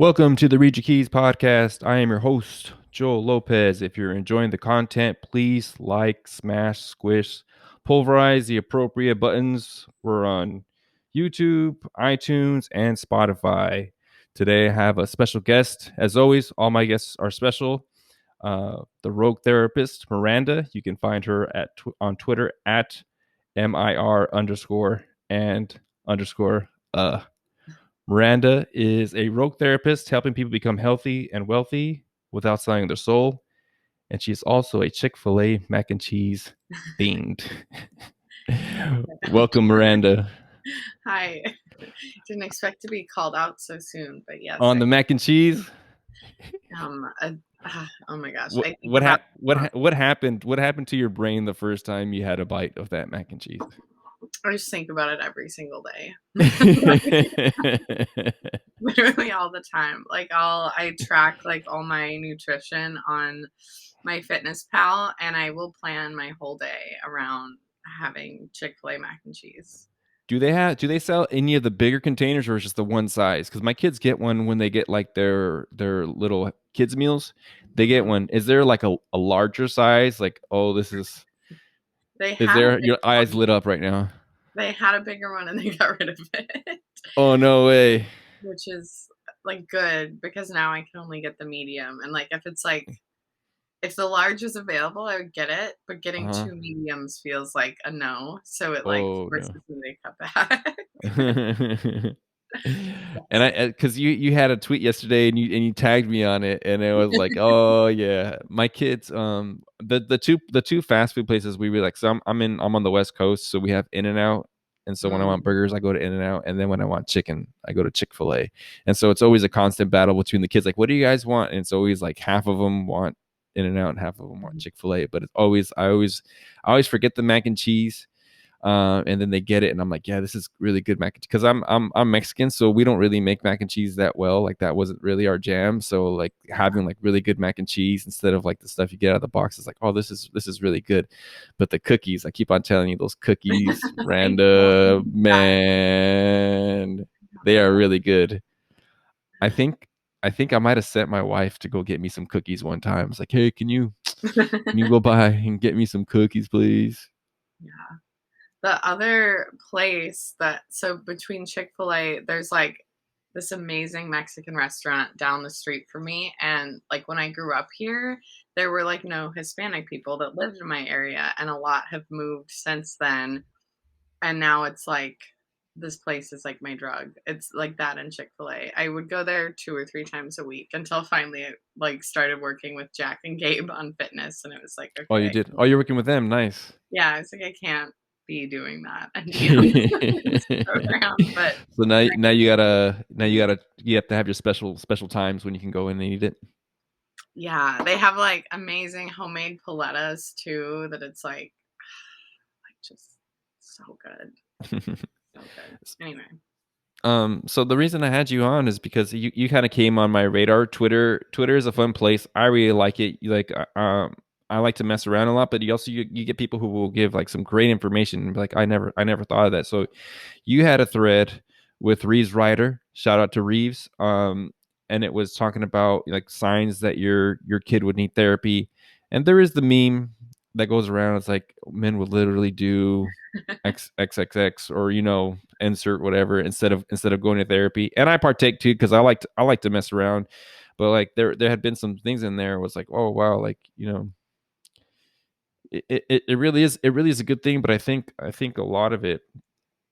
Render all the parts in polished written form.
Welcome to the Read Your Keys podcast. I am your host, Joel Lopez. If you're enjoying the content, please like, smash, squish, pulverize the appropriate buttons. We're on YouTube, iTunes, and Spotify. Today I have a special guest. As always, all my guests are special. The Rogue therapist, Miranda. You can find her on Twitter at MIR underscore and underscore Miranda is a rogue therapist helping people become healthy and wealthy without selling their soul. And she's also a Chick-fil-A mac and cheese fiend. Welcome, Miranda. Hi. Didn't expect to be called out so soon, but yes. On the mac and cheese? Oh my gosh. What happened? What happened to your brain the first time you had a bite of that mac and cheese? I just think about it every single day. Literally all the time. I track all my nutrition on my Fitness Pal, and I will plan my whole day around having Chick-fil-A mac and cheese. Do they sell any of the bigger containers, or is just the one size? Because my kids get one when they get like their little kids meals. They get one. Is there like a larger size? Like, oh, this is They is had a there big your eyes one. lit up right now? They had a bigger one and they got rid of it. Oh no way. Which is good because now I can only get the medium. And if the large is available, I would get it, but getting Uh-huh. two mediums feels like a no. So it Oh forces no. me to cut back. And I because you had a tweet yesterday and you tagged me on it and it was like, oh yeah, my kids the two fast food places we really like. So I'm on the West Coast, so we have In and Out. And so when I want Mm. burgers, I go to In and Out, and then when I want chicken, I go to Chick-fil-A. And so it's always a constant battle between the kids, like, what do you guys want? And it's always like half of them want In and Out and half of them want Chick-fil-A. But it's always I always forget the mac and cheese. And then they get it, and I'm like, yeah, this is really good mac and cheese. Because I'm Mexican, so we don't really make mac and cheese that well. Like that wasn't really our jam. So like having like really good mac and cheese instead of like the stuff you get out of the box is like, oh, this is really good. But the cookies, I keep on telling you, those cookies, I know. Randa, man, they are really good. I think I might have sent my wife to go get me some cookies one time. It's like, hey, can you go by and get me some cookies, please? Yeah. The other place so between Chick-fil-A, there's this amazing Mexican restaurant down the street from me. And when I grew up here, there were no Hispanic people that lived in my area, and a lot have moved since then. And now it's this place is my drug. It's like that in Chick-fil-A. I would go there 2 or 3 times a week until finally I started working with Jack and Gabe on fitness, and it was like, Oh, you okay. did. Oh, you're working with them. Nice. Yeah, it's I can't be doing that and be on this program, but So you have to have your special times when you can go in and eat it. yeah, they have amazing homemade palettas too that it's just so good. So good. Anyway. So the reason I had you on is because you kind of came on my radar. Twitter is a fun place. I really like it. I like to mess around a lot, but you get people who will give like some great information. Like I never thought of that. So you had a thread with Reeves Ryder. Shout out to Reeves. And it was talking about like signs that your kid would need therapy. And there is the meme that goes around. It's like men would literally do XXX or insert whatever instead of going to therapy. And I partake too because I like to mess around. But like there had been some things in there was like, oh wow, like it really is a good thing. But I think a lot of it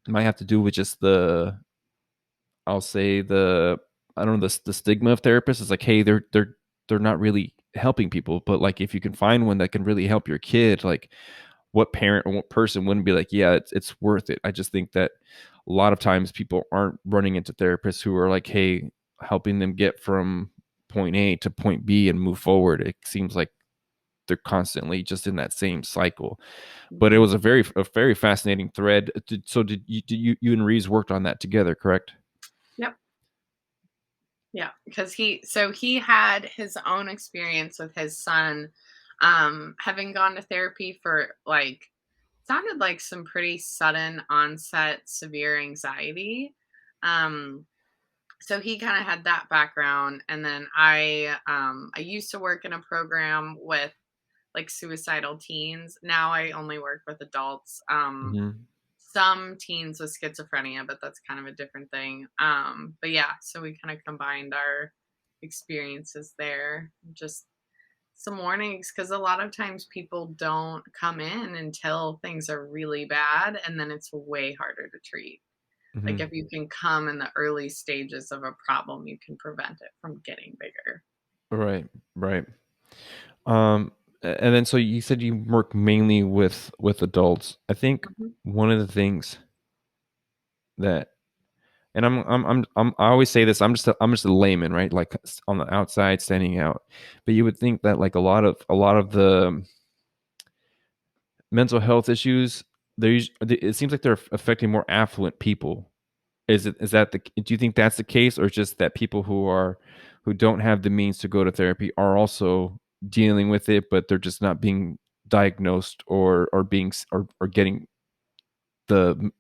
might have to do with just I'll say I don't know, the stigma of therapists is like, hey, they're not really helping people, but like if you can find one that can really help your kid, like what parent or what person wouldn't be like, yeah, it's worth it. I just think that a lot of times people aren't running into therapists who are like, hey, helping them get from point A to point B and move forward. It seems like they're constantly just in that same cycle. But it was a very fascinating thread. So did you and Reeves worked on that together, correct? Yep. Yeah, because he had his own experience with his son, having gone to therapy for sounded like some pretty sudden onset severe anxiety. Um So he kind of had that background, and then I used to work in a program with like suicidal teens. Now I only work with adults. Mhm. Some teens with schizophrenia, but that's kind of a different thing. But yeah, so we kind of combined our experiences there. Just some warnings, because a lot of times people don't come in until things are really bad, and then it's way harder to treat. Like if Mhm. you can come in the early stages of a problem, you can prevent it from getting bigger. Right, right. And then so you said you work mainly with adults. I think Mhm. one of the things that and I always say this, I'm just a layman, right? Like on the outside standing out. But you would think that like a lot of the mental health issues, it seems like they're affecting more affluent people. Is that the do you think that's the case, or just that people who don't have the means to go to therapy are also dealing with it, but they're just not being diagnosed or being or getting the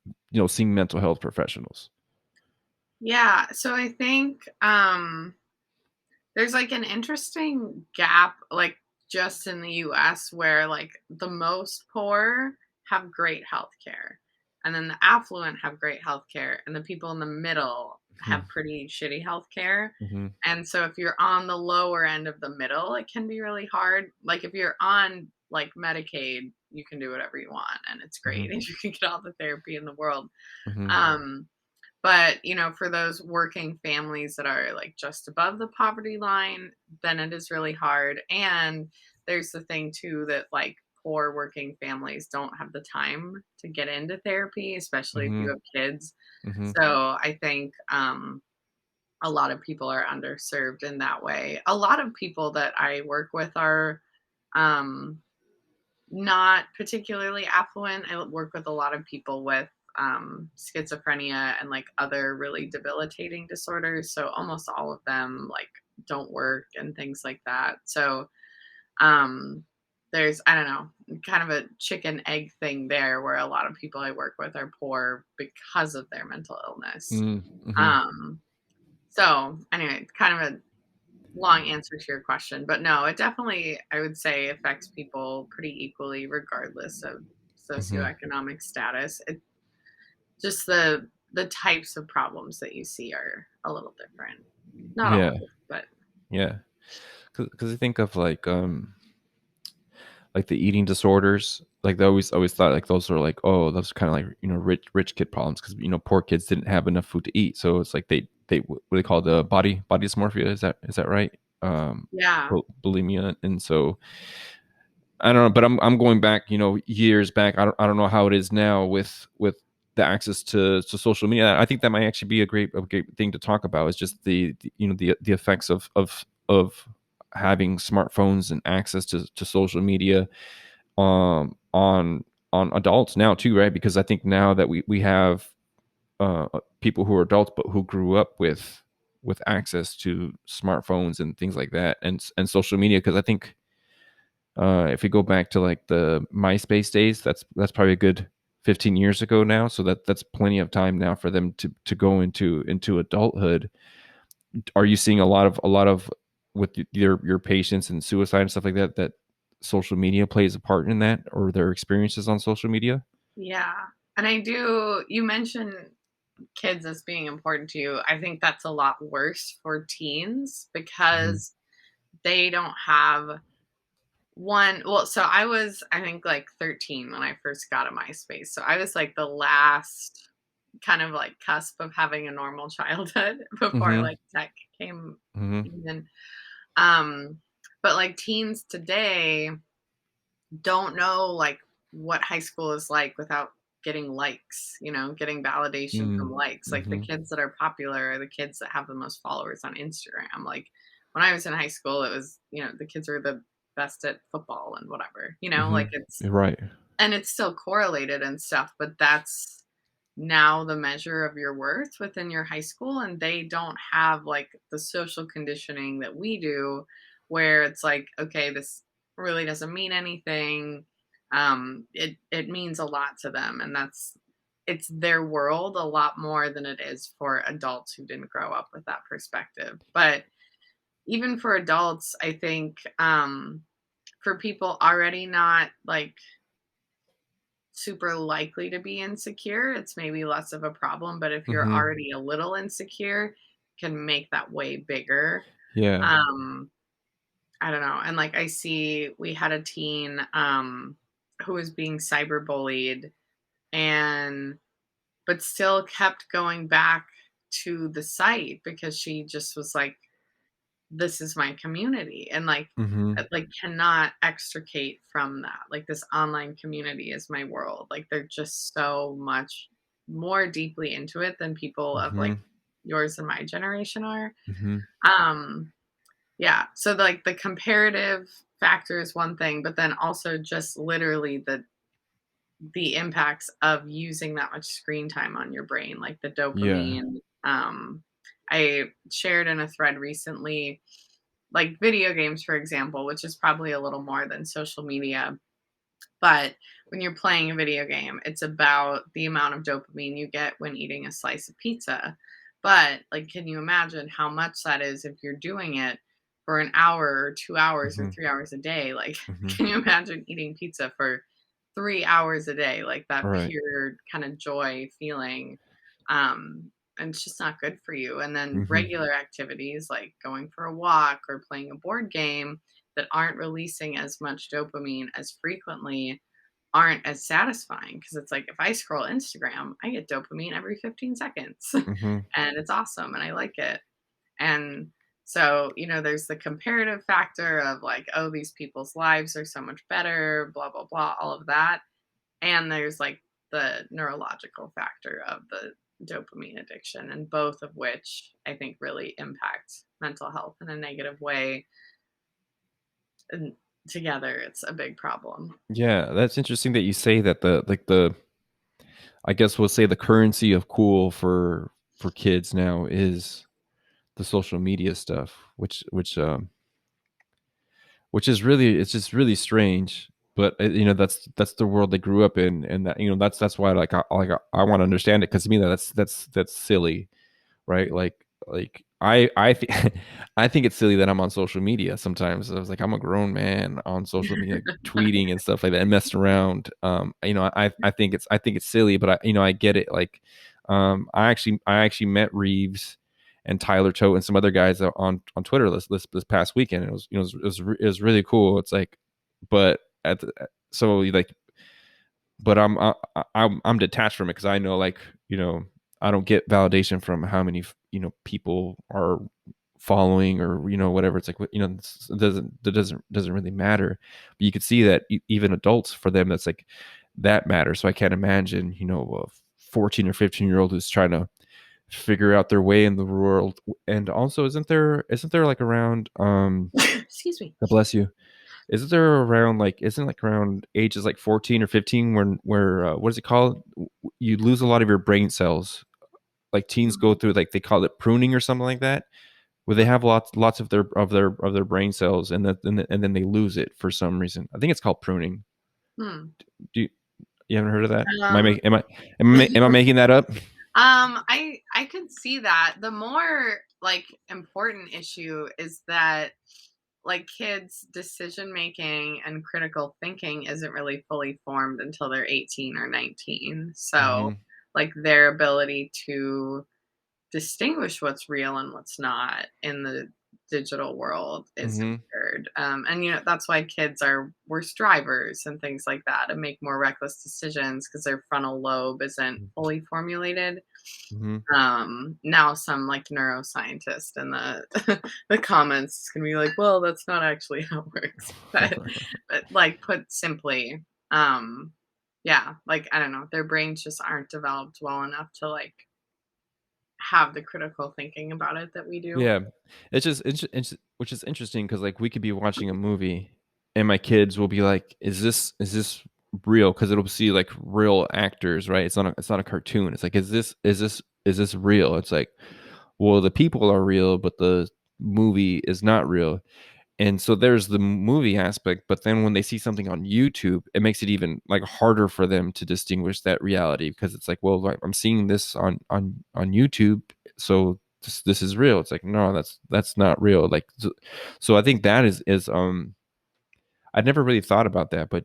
seeing mental health professionals? Yeah, so I think there's like an interesting gap, like just in the US, where like the most poor have great health care, and then the affluent have great health care, and the people in the middle Mhm, have pretty shitty health care. mhm, And so if you're on the lower end of the middle, it can be really hard. Like if you're on like Medicaid, you can do whatever you want and it's great mhm, and you can get all the therapy in the world. mhm, Um, but, for those working families that are like just above the poverty line, then it is really hard. And there's the thing too that like poor working families don't have the time to get into therapy, especially if you mhm, have kids. mhm, So I think a lot of people are underserved in that way. A lot of people that I work with are um, not particularly affluent. I work with a lot of people with schizophrenia and like other really debilitating disorders. So almost all of them like don't work and things like that. So um, there's, I don't know, kind of a chicken egg thing there where a lot of people I work with are poor because of their mental illness. mm, mhm. Um, so anyway, kind of a long answer to your question, but no, it definitely, I would say, affects people pretty equally regardless of Mhm. socioeconomic status. It just the types of problems that you see are a little different. Not Yeah, always, but yeah. Because I think of like the eating disorders, like they always thought like those are like, oh, those kind of like rich kid problems because poor kids didn't have enough food to eat, so it's like they what do they call the body dysmorphia? Is that right? yeah. Bulimia, and so I don't know, but I'm going back, years back. I don't know how it is now with the access to social media. I think that might actually be a great thing to talk about. Is just the effects of having smartphones and access to social media on adults now too, right? Because I think now that we have people who are adults but who grew up with access to smartphones and things like that, and social media. Because I think if we go back to like the MySpace days, that's probably a good 15 years ago now. So that's plenty of time now for them to go into adulthood. Are you seeing a lot of with your patients and suicide and stuff like that social media plays a part in that, or their experiences on social media? Yeah. And I do, you mentioned kids as being important to you. I think that's a lot worse for teens Mhm. because they don't have one. Well, so I was, I think, like 13 when I first got a MySpace. So I was like the last kind of like cusp of having a normal childhood before Mhm. like tech came Mhm. in. Um, but like teens today don't know like what high school is like without getting likes, getting validation from Mm. likes. Like the Mhm. kids that are popular are the kids that have the most followers on Instagram. Like when I was in high school, it was, the kids were the best at football and whatever, like Mhm. it's, You're right. and it's still correlated and stuff, but that's now the measure of your worth within your high school. And they don't have like the social conditioning that we do, where it's like, okay, this really doesn't mean anything. It means a lot to them. And that's it's their world a lot more than it is for adults who didn't grow up with that perspective. But even for adults, I think for people already not like super likely to be insecure, it's maybe less of a problem. But if you're Mhm. already a little insecure, can make that way bigger. Yeah. Um, I don't know. And like I see we had a teen who was being cyberbullied and but still kept going back to the site because she just was like, this is my community, and Mhm. like cannot extricate from that. Like this online community is my world. Like they're just so much more deeply into it than people of like Mhm. yours and my generation are. Mhm. Um yeah, so like the comparative factor is one thing, but then also just literally the impacts of using that much screen time on your brain, like the Yeah. dopamine. I shared in a thread recently, like video games, for example, which is probably a little more than social media. But when you're playing a video game, it's about the amount of dopamine you get when eating a slice of pizza. But like, can you imagine how much that is if you're doing it for an hour or 2 hours or Mhm. 3 hours a day? Like, Mhm. can you imagine eating pizza for 3 hours a day? Like that Right. pure kind of joy feeling. Um, and it's just not good for you. And then Mhm. regular activities like going for a walk or playing a board game that aren't releasing as much dopamine as frequently aren't as satisfying because it's like if I scroll Instagram, I get dopamine every 15 seconds Mhm. and it's awesome and I like it. And so, there's the comparative factor of like, oh, these people's lives are so much better, blah, blah, blah, all of that. And there's like the neurological factor of the dopamine addiction, and both of which I think really impact mental health in a negative way. And together, it's a big problem. Yeah, that's interesting that you say that the I guess we'll say the currency of cool for kids now is the social media stuff, which is really it's just really strange. But that's the world they grew up in, and that that's why I want to understand it because to me that's silly, right? Like I think it's silly that I'm on social media sometimes. I was like, I'm a grown man on social media, tweeting and stuff like that, and messing around. I think it's silly, but I get it. Like, I actually met Reeves and Tyler Tote and some other guys on Twitter this past weekend. And it was really cool. It's like, but at the, so like but I'm detached from it because I know I don't get validation from how many people are following or whatever. It's like it doesn't really matter. But you could see that even adults, for them, that's like that matters. So I can't imagine a 14 or 15-year-old who's trying to figure out their way in the world. And also, isn't there like around Excuse me. God bless you, isn't there around like isn't like around ages like 14 or 15 where what is it called? You lose a lot of your brain cells. Like teens go Mhm. through, like they call it pruning or something like that, where they have lots of their brain cells, and then they lose it for some reason. I think it's called pruning. Hmm. Do you haven't heard of that? Am I Um, make, am I am I making that up? I could see that. The more like important issue is that like kids' decision making and critical thinking isn't really fully formed until they're 18 or 19. So Hmm. like their ability to distinguish what's real and what's not in the digital world is Hmm. impaired. And that's why kids are worse drivers and things like that and make more reckless decisions because their frontal lobe isn't fully formulated. Hmm. Now some like neuroscientist in the the comments is gonna be like, well, that's not actually how it works. But like put simply, yeah, like I don't know, their brains just aren't developed well enough to like have the critical thinking about it that we do. Yeah, it's which is interesting because like we could be watching a movie, and my kids will be like, "Is this real?" Because it'll see like real actors, right? It's not a cartoon. It's like, is this real? It's like, well, the people are real, but the movie is not real. And so there's the movie aspect, but then when they see something on YouTube, it makes it even like harder for them to distinguish that reality, because it's like, well, I'm seeing this on YouTube, so this is real. It's like, no, that's not real. Like, so I think that is I'd never really thought about that, but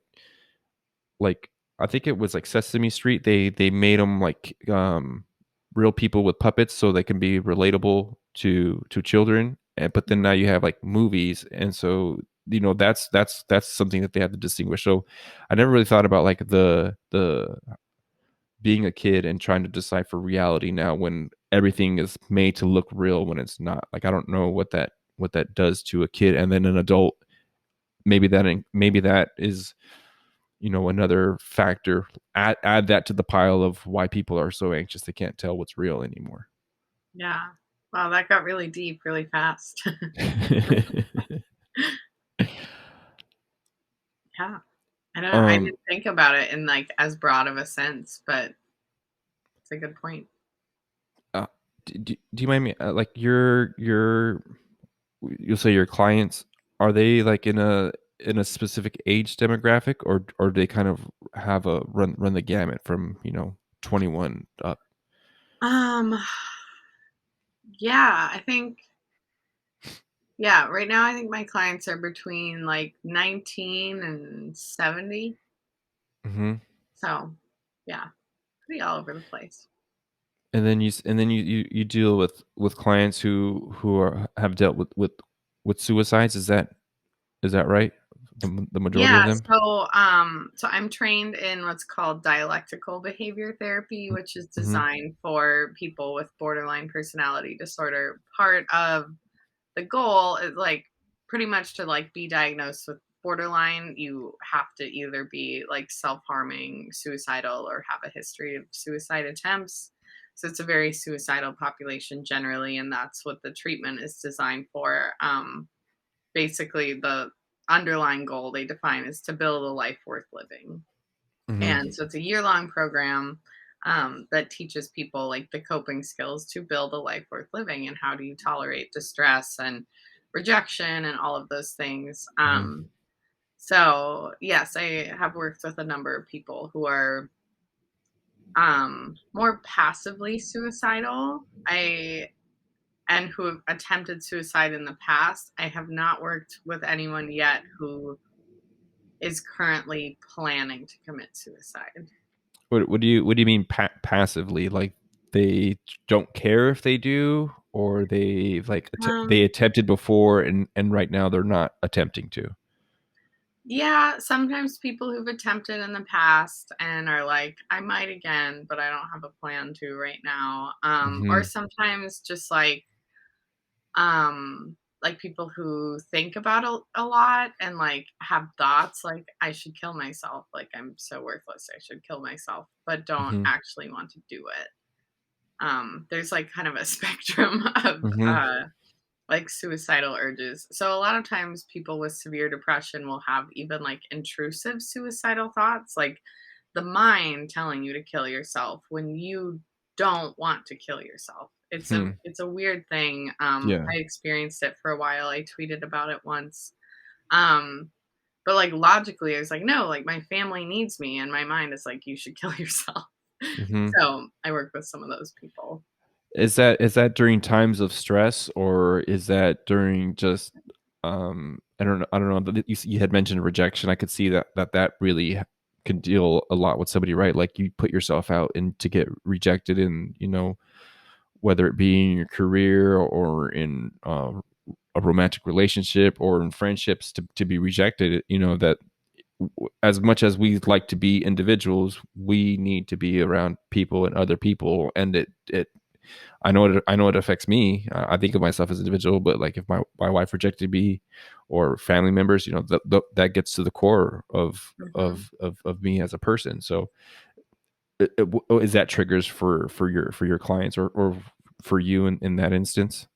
like I think it was like Sesame Street. They made them like real people with puppets, so they can be relatable to children. And but then now you have like movies, and so that's something that they have to distinguish. So I never really thought about like the being a kid and trying to decipher reality now when everything is made to look real when it's not. Like I don't know what that does to a kid, and then an adult. Maybe that is another factor. Add that to the pile of why people are so anxious they can't tell what's real anymore. Yeah. Wow, that got really deep really fast. Yeah. I don't know. I um didn't think about it in like as broad of a sense, but it's a good point. uh, do you mind me like you'll say your clients, are they like in a specific age demographic, or do they kind of have a run the gamut from 21 up? Um, yeah, I think yeah, right now I think my clients are between like 19 and 70. Hmm. So, yeah, pretty all over the place. And then you deal with clients who have dealt with suicides. Is that right? The majority of Yeah, them? so I'm trained in what's called dialectical behavior therapy, which is Mhm, designed for people with borderline personality disorder. Part of the goal is like pretty much to like be diagnosed with borderline, you have to either be like self-harming, suicidal, or have a history of suicide attempts. So it's a very suicidal population generally, and that's what the treatment is designed for. Basically the underlying goal they define is to build a life worth living. And mhm, so it's a year-long program that teaches people like the coping skills to build a life worth living, and how do you tolerate distress and rejection and all of those things. mhm, So yes, I have worked with a number of people who are more passively suicidal. I and who have attempted suicide in the past. I have not worked with anyone yet who is currently planning to commit suicide. what do you mean passively? Like they don't care if they do, or they like they Um, attempted before and right now they're not attempting to? yeah, sometimes people who've attempted in the past and are like, I might again, but I don't have a plan to right now. Or Mhm, sometimes just like people who think about a lot and like have thoughts like I should kill myself, like I'm so worthless, I should kill myself, but don't mhm, actually want to do it. There's like kind of a spectrum of mhm, like suicidal urges. So a lot of times people with severe depression will have even like intrusive suicidal thoughts, like the mind telling you to kill yourself when you don't want to kill yourself. hmm, It's a weird thing. yeah, I experienced it for a while. I tweeted about it once. Um but like logically I was like, no, like my family needs me, and my mind is like you should kill yourself. mhm. So I work with some of those people. Is that during times of stress, or is that during just I don't know, but you had mentioned rejection. I could see that really can deal a lot with somebody, right? Like you put yourself out and to get rejected in, whether it be in your career or in a romantic relationship or in friendships, to be rejected, that as much as we like to be individuals, we need to be around people and other people, and it I know it affects me. I think of myself as an individual, but like if my wife rejected me, or family members, that gets to the core of Mhm. of of of me as a person. So, is that triggers for your clients, or for you in that instance?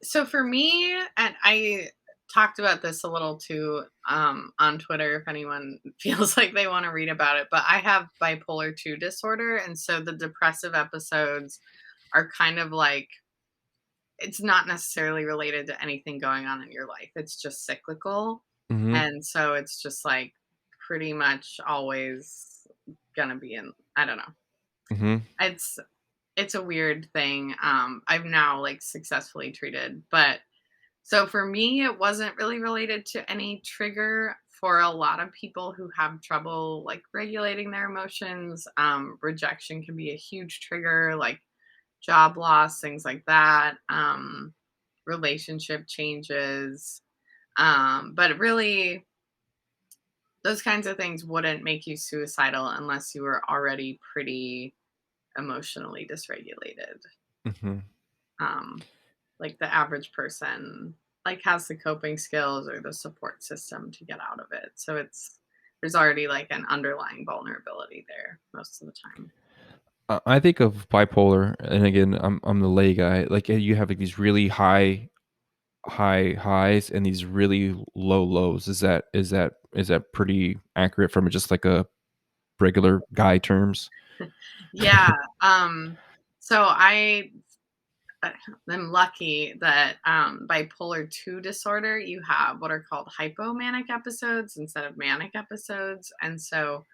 So for me, and I talked about this a little too on Twitter if anyone feels like they want to read about it, but I have bipolar 2 disorder, and so the depressive episodes are kind of like it's not necessarily related to anything going on in your life. It's just cyclical. Mhm. And so it's just like pretty much always gonna be in, I don't know. Mhm. It's it's a weird thing. I've now like successfully treated, but so for me it wasn't really related to any trigger. For a lot of people who have trouble like regulating their emotions, rejection can be a huge trigger, like job loss, things like that, relationship changes. But really, those kinds of things wouldn't make you suicidal unless you were already pretty emotionally dysregulated. Mhm. Um, like the average person, like has the coping skills or the support system to get out of it. So there's already like an underlying vulnerability there most of the time. I think of bipolar, and again, I'm the lay guy. Like you have like these really high highs and these really low lows. Is that pretty accurate from just like a regular guy terms? Yeah. So I am lucky that bipolar 2 disorder, you have what are called hypomanic episodes instead of manic episodes. And so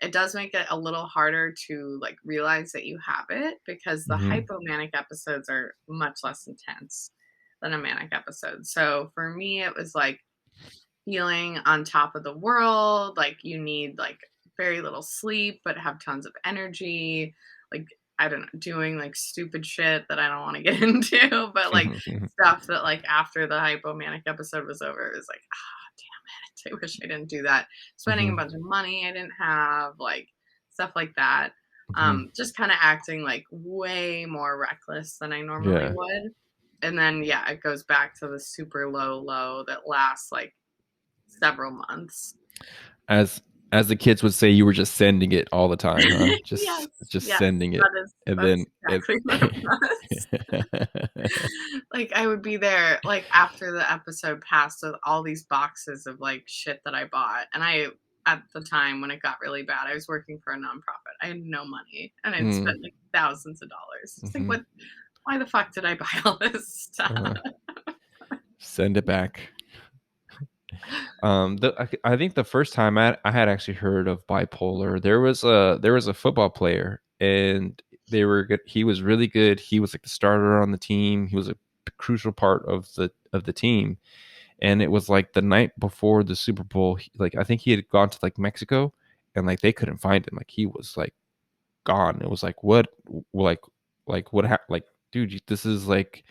it does make it a little harder to like realize that you have it because the Mhm. hypomanic episodes are much less intense than a manic episode. So for me, it was like feeling on top of the world, like you need like very little sleep but have tons of energy, like I don't know, doing like stupid shit that I don't want to get into, but like stuff that like after the hypomanic episode was over, it was like, ah, damn it, I wish I didn't do that. Spending a Mhm. bunch of money I didn't have, like stuff like that. Mhm. Just kind of acting like way more reckless than I normally Yeah. would. And then yeah, it goes back to the super low that lasts like several months. As as the kids would say, you were just sending it all the time, huh? Yes, Just yes, sending it. And that's then exactly what it was. Like, I would be there, like, after the episode passed with all these boxes of, like, shit that I bought, and I at the time when it got really bad, I was working for a nonprofit. I had no money, and I'd Mm, spent, like, thousands of dollars. It's like, mhm. why the fuck did I buy all this stuff? Uh, Send it back. I think the first time I had actually heard of bipolar, there was a football player, and they were good. He was really good. He was like the starter on the team. He was a crucial part of the team. And it was like the night before the Super Bowl. Like I think he had gone to like Mexico, and like they couldn't find him. Like he was like gone. It was like what, like what happened? Like dude, this is like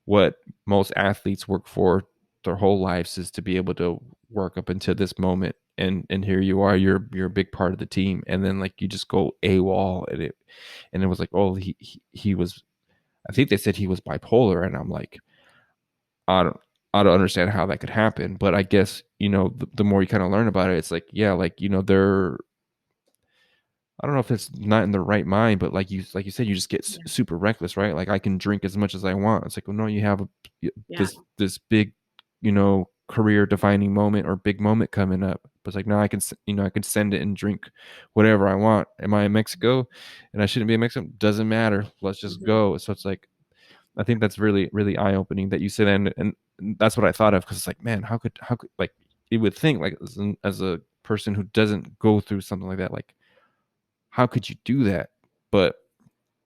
what most athletes work for their whole lives, is to be able to work up until this moment, and here you are, you're a big part of the team, and then like you just go AWOL, and it was like, oh, he was, I think they said he was bipolar, and I'm like, I don't I don't understand how that could happen, but I guess the more you kind of learn about it, it's like, yeah, like they're, I don't know if it's not in the right mind, but like you said, you just get Yeah, super reckless, right? Like I can drink as much as I want. It's like, well, no, you have yeah, this big, career defining moment or big moment coming up. But it's like, no, I can send it and drink whatever I want. Am I in Mexico and I shouldn't be in Mexico? Doesn't matter. Let's just mhm, go. So it's like, I think that's really, really eye opening that you said, and that's what I thought of, because it's like, man, how could like you would think like as a person who doesn't go through something like that, like how could you do that? But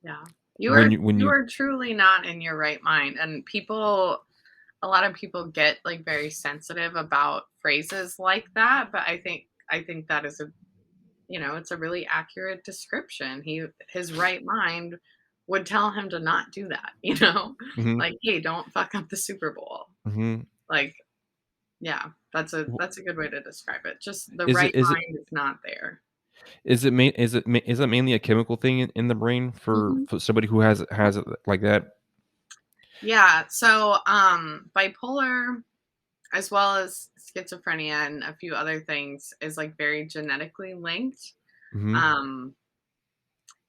yeah. You when are you when you you are truly not in your right mind, and people a lot of people get like very sensitive about phrases like that, but I think that is a, it's a really accurate description. His right mind would tell him to not do that, Mhm, like, hey, don't fuck up the Super Bowl. mhm. Like, yeah, that's a good way to describe it. Just the Is it right is it mind is not there. is it mainly a chemical thing in the brain for Mhm. somebody who has it like that? Yeah. So bipolar as well as schizophrenia and a few other things is like very genetically linked. Mhm, Um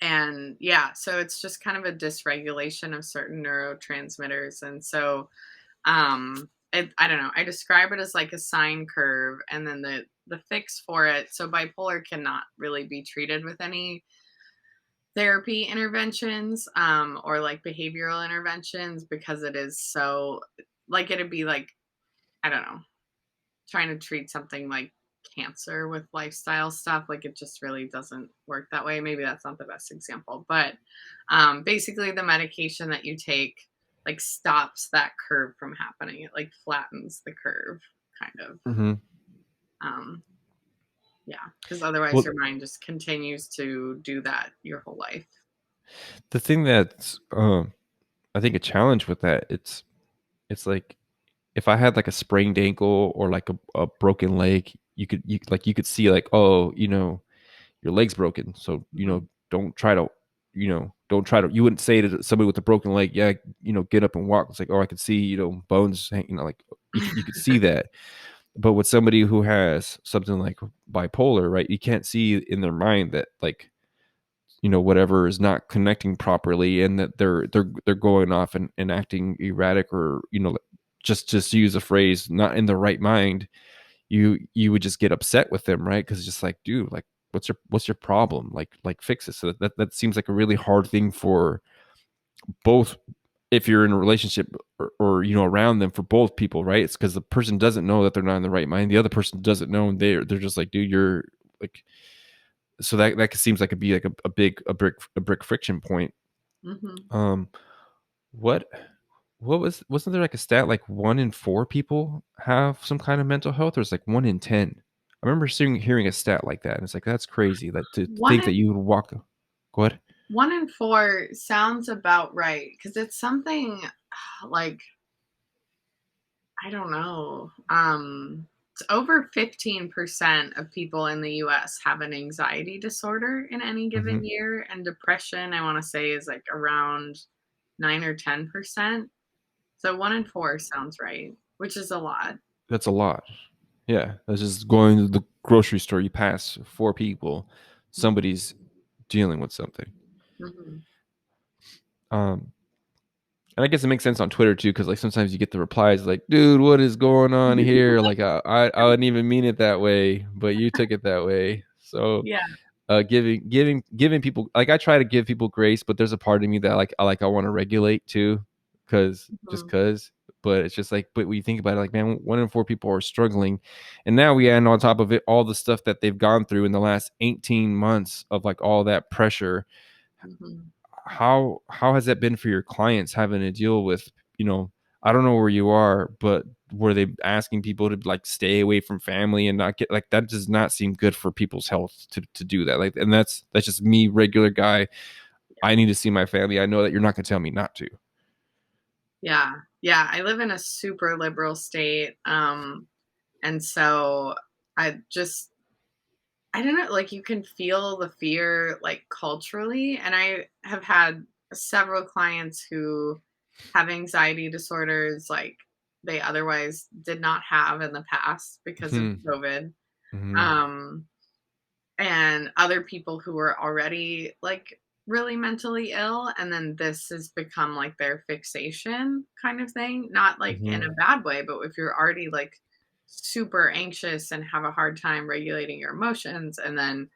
and yeah, so it's just kind of a dysregulation of certain neurotransmitters. And so I don't know, I describe it as like a sine curve, and then the fix for it. So bipolar cannot really be treated with anything therapy interventions, or like behavioral interventions, because it is so like it'd be like, I don't know, trying to treat something like cancer with lifestyle stuff. Like it just really doesn't work that way. Maybe that's not the best example, but basically the medication that you take like stops that curve from happening. It like flattens the curve, kind of. Mm-hmm. Um, yeah, because otherwise Well, your mind just continues to do that your whole life. the thing that's I think a challenge with that, it's like if I had like a sprained ankle or like a broken leg, you could see like, oh, your leg's broken, so Mhm. don't try to don't try to, you wouldn't say to somebody with a broken leg, yeah, get up and walk. It's like, oh, I could see bones hanging, like you could see that. But with somebody who has something like bipolar, right, you can't see in their mind that, like, whatever is not connecting properly, and that they're going off and acting erratic, or just to use a phrase, not in the right mind. You would just get upset with them, right? Because it's just like, dude, like, what's your problem? Like fix it. So that seems like a really hard thing for both, if you're in a relationship, or around them, for both people, right? It's because the person doesn't know that they're not in the right mind, the other person doesn't know, and they're just like, dude, you're like. So that seems like it'd be like a brick friction point. Mhm. um what wasn't there like a stat, like 1 in 4 people have some kind of mental health, or it's like 1 in 10? I remember hearing a stat like that, and it's like, that's crazy, that to One think in that you would walk. Go ahead. 1 in 4 sounds about right because it's something like I don't know. It's over 15% of people in the US have an anxiety disorder in any Hmm. given year, and depression, I want to say, is like around 9 or 10%. So 1 in 4 sounds right, which is a lot. That's a lot. Yeah, that's just going to the grocery store. You pass 4 people, somebody's dealing with something. Mhm. Um, and I guess it makes sense on Twitter too, because like sometimes you get the replies like, "Dude, what is going on here? Like, I wouldn't even mean it that way, but you took it that way." So, Yeah. giving people, like, I try to give people grace, but there's a part of me that, like, I want to regulate too, because just Mhm. because. But it's just like, but when you think about it, like, man, 1 in 4 people are struggling, and now we add on top of it all the stuff that they've gone through in the last 18 months of like all that pressure. Mhm. How has that been for your clients, having to deal with, I don't know where you are, but were they asking people to like stay away from family and not get, like, that does not seem good for people's health to do that, like, and that's just me, regular guy. I need to see my family. I know that you're not going to tell me not to. Yeah. Yeah, I live in a super liberal state, and so I just I don't know, like, you can feel the fear, like, culturally, and I have had several clients who have anxiety disorders, like, they otherwise did not have in the past because of Hmm. COVID, Hmm. um, and other people who were already, like, really mentally ill, and then this has become, like, their fixation kind of thing, not, like, in a Hmm. bad way, but if you're already, like, super anxious and have a hard time regulating your emotions, and then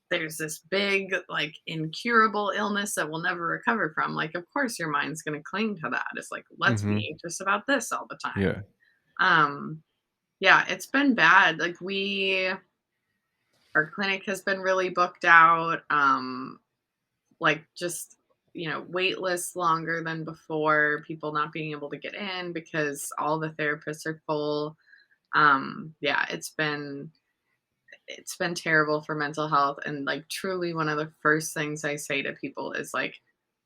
there's this big, like, incurable illness that we'll never recover from, like, of course your mind's gonna cling to that. It's like, let's Hmm. be anxious about this all the time. Yeah. Um, yeah, it's been bad. Like, our clinic has been really booked out. Like, just, wait lists longer than before, people not being able to get in because all the therapists are full. Yeah, it's been terrible for mental health, and like truly one of the first things I say to people is like,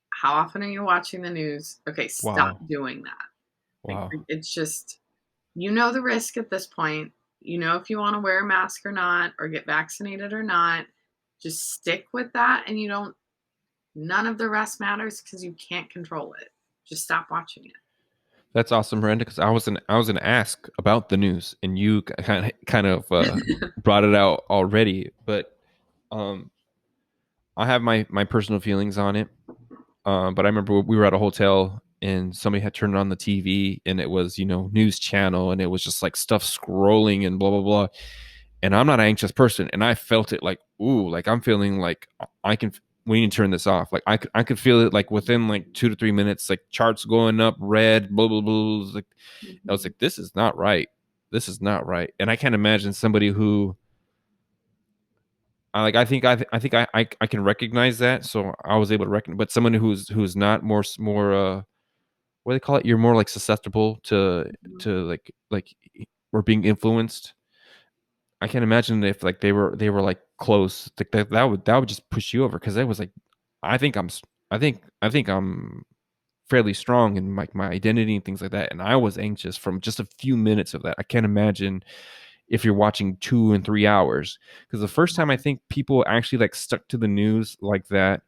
how often are you watching the news? Okay, stop Wow. doing that. Like, Wow. it's just, the risk at this point. If you want to wear a mask or not, or get vaccinated or not, just stick with that, and none of the rest matters because you can't control it. Just stop watching it. That's awesome, Miranda, because I was gonna ask about the news, and you kind of brought it out already. But um I have my personal feelings on it. But I remember we were at a hotel and somebody had turned on the TV, and it was, news channel, and it was just like stuff scrolling and blah blah blah. And I'm not an anxious person, and I felt it, like, ooh, like I'm feeling like I can we need to turn this off. Like I could feel it like within like 2 to 3 minutes, like charts going up, red, blah blah blah. Like I was Mhm. like, this is not right. This is not right. And I can't imagine somebody who I think I can recognize that. So I was able to recognize, but someone who's not more what do they call it? You're more like susceptible Mhm. to like or being influenced. I can't imagine if like they were like close. Like that would just push you over because that was like I think I'm I think I'm fairly strong in my identity and things like that. And I was anxious from just a few minutes of that. I can't imagine if you're watching 2 and 3 hours. Because the first time I think people actually like stuck to the news like that,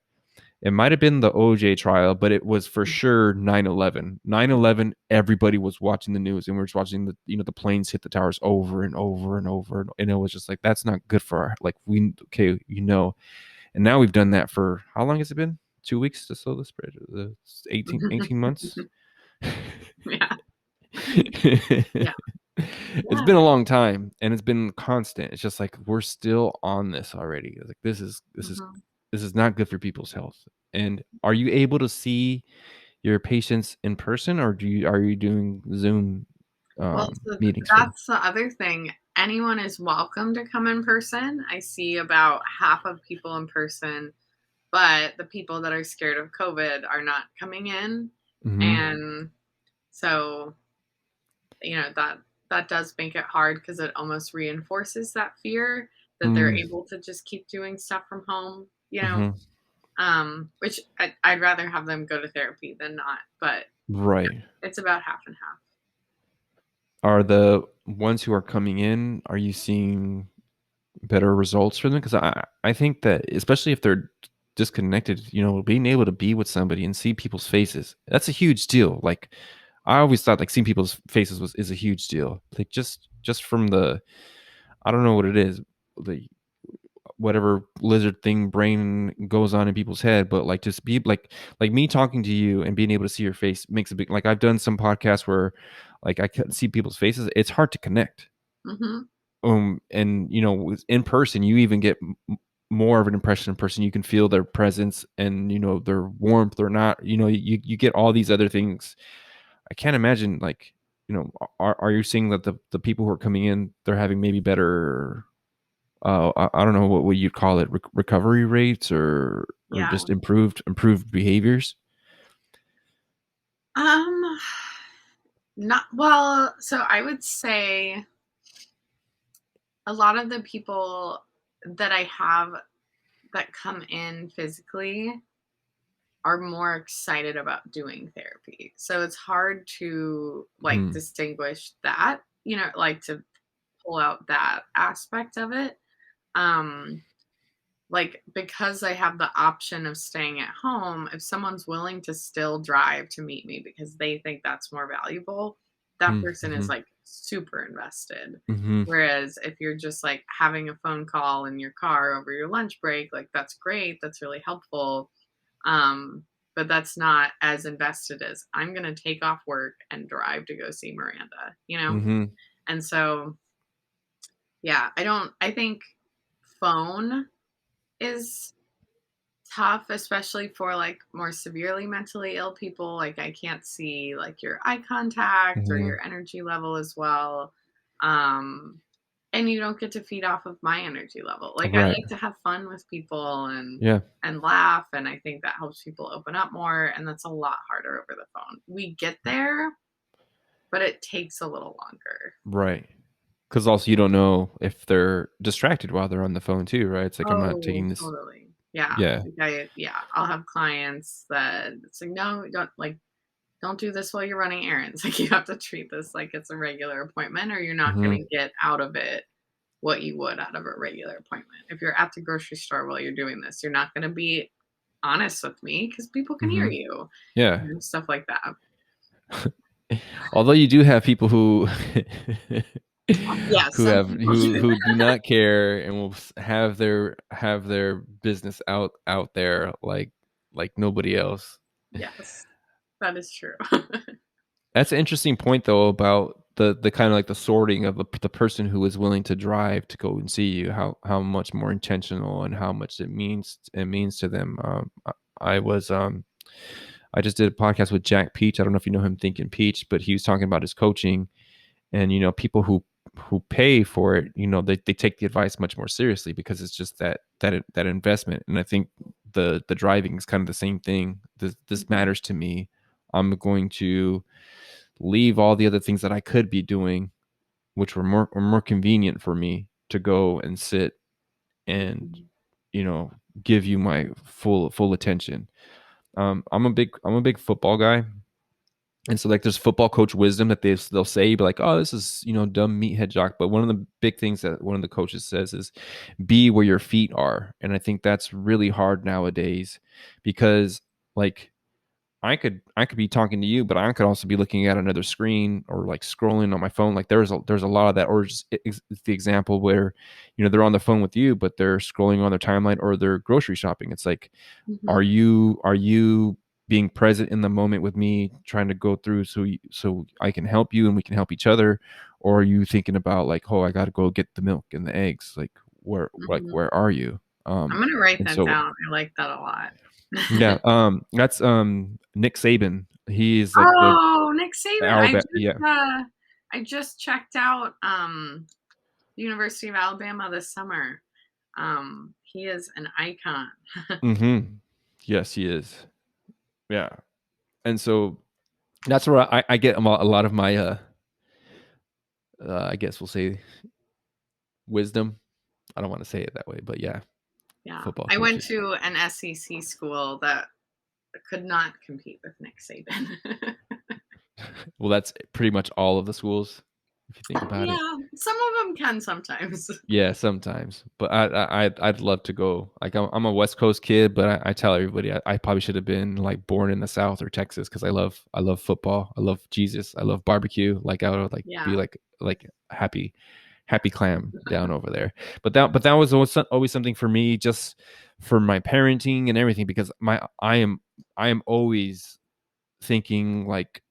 it might have been the OJ trial, but it was for sure 9/11. 9/11, everybody was watching the news and we were just watching the planes hit the towers over and over and over. And it was just like, that's not good for our, like, okay, and now we've done that for how long has it been? 2 weeks to slow the spread? 18 months? Yeah. Yeah. It's Yeah. been a long time and it's been constant. It's just like we're still on this already. Like Mhm. this is not good for people's health. And are you able to see your patients in person, or are you doing Zoom Well, so meetings for them? that's the other thing. Anyone is welcome to come in person. I see about half of people in person, but the people that are scared of COVID are not coming in. Hmm. And so, that does make it hard because it almost reinforces that fear that they're Mm, able to just keep doing stuff from home, hmm. which I'd rather have them go to therapy than not, but Right. it's about half and half. Are the ones who are coming in, are you seeing better results for them? Because I think that especially if they're disconnected, being able to be with somebody and see people's faces, that's a huge deal. Like I always thought like seeing people's faces is a huge deal. Like just from the I don't know what it is, the whatever lizard thing brain goes on in people's head, but like just be like me talking to you and being able to see your face makes a big, like I've done some podcasts where like I can see people's faces. It's hard to connect. Hmm. And in person you even get more of an impression in person. You can feel their presence and their warmth or not. You get all these other things. I can't imagine like are you seeing that the people who are coming in, they're having maybe better I don't know what you'd call it, recovery rates or Yeah. just improved behaviors? Um, Not well, so I would say a lot of the people that I have that come in physically are more excited about doing therapy. So it's hard to like Hmm. distinguish that, like to pull out that aspect of it. Um like because I have the option of staying at home, if someone's willing to still drive to meet me because they think that's more valuable, that person is Mm-hmm. like super invested. Mm-hmm. Whereas if you're just like having a phone call in your car over your lunch break, like that's great, that's really helpful. But that's not as invested as I'm going to take off work and drive to go see Miranda. Mm-hmm. And so, yeah, I think phone is tough, especially for like more severely mentally ill people. Like I can't see like your eye contact or Mm-hmm. your energy level as well. Um, and you don't get to feed off of my energy level. Like I Right. like to have fun with people Yeah. and laugh, and I think that helps people open up more, and that's a lot harder over the phone. We get there, but it takes a little longer. Right. Because also you don't know if they're distracted while they're on the phone too, right? It's like I'm not Oh, taking this. totally. Yeah. Yeah. Like I'll have clients that it's like, no, don't do this while you're running errands. Like you have to treat this like it's a regular appointment or you're not Mm-hmm. going to get out of it what you would out of a regular appointment. If you're at the grocery store while you're doing this, you're not going to be honest with me because people can hear Mm-hmm. you, Yeah. stuff like that. Although you do have people who Yeah, some people do. who do not care and will have their business out there like nobody else. Yes, that is true. That's an interesting point though about the kind of like the sorting of the person who is willing to drive to go and see you, how much more intentional and how much it means to them. I was I just did a podcast with Jack Peach. I don't know if you know him, Thinking Peach, but he was talking about his coaching, and people who pay for it, they take the advice much more seriously because it's just that investment. And I think the driving is kind of the same thing. This Mhm. matters to me. I'm going to leave all the other things that I could be doing, which were more convenient for me, to go and sit and Mhm. you know give you my full attention. I'm a big football guy, and so like there's football coach wisdom that they'll say, be like, oh, this is dumb meathead jock. But one of the big things that one of the coaches says is be where your feet are, and I think that's really hard nowadays because like I could be talking to you, but I could also be looking at another screen or like scrolling on my phone. Like there's a lot of that, or just it's the example where they're on the phone with you, but they're scrolling on their timeline or they're grocery shopping. It's like, are Mhm. you being present in the moment with me, trying to go through so I can help you and we can help each other, or are you thinking about like, oh, I got to go get the milk and the eggs? Like Mhm. where are you? I'm gonna write And that so down. I like that a lot. yeah, that's Nick Saban. He is like the Oh, Nick Saban. Alabama. Yeah. I just checked out the University of Alabama this summer. He is an icon. Mm-hmm. Yes, he is. Yeah, and so that's where I get a lot of my I guess we'll say wisdom. I don't want to say it that way, but yeah, Yeah. football I went coaches. to an SEC school that could not compete with Nick Saban. Well, that's pretty much all of the schools, if you think about it. Yeah, some of them can sometimes. Yeah, sometimes, but I'd love to go. Like I'm a West Coast kid, but I tell everybody I probably should have been like born in the South or Texas because I love football. I love Jesus. I love barbecue. Like I would like be Yeah. like happy clam down over there. But that was always something for me, just for my parenting and everything, because I am always thinking like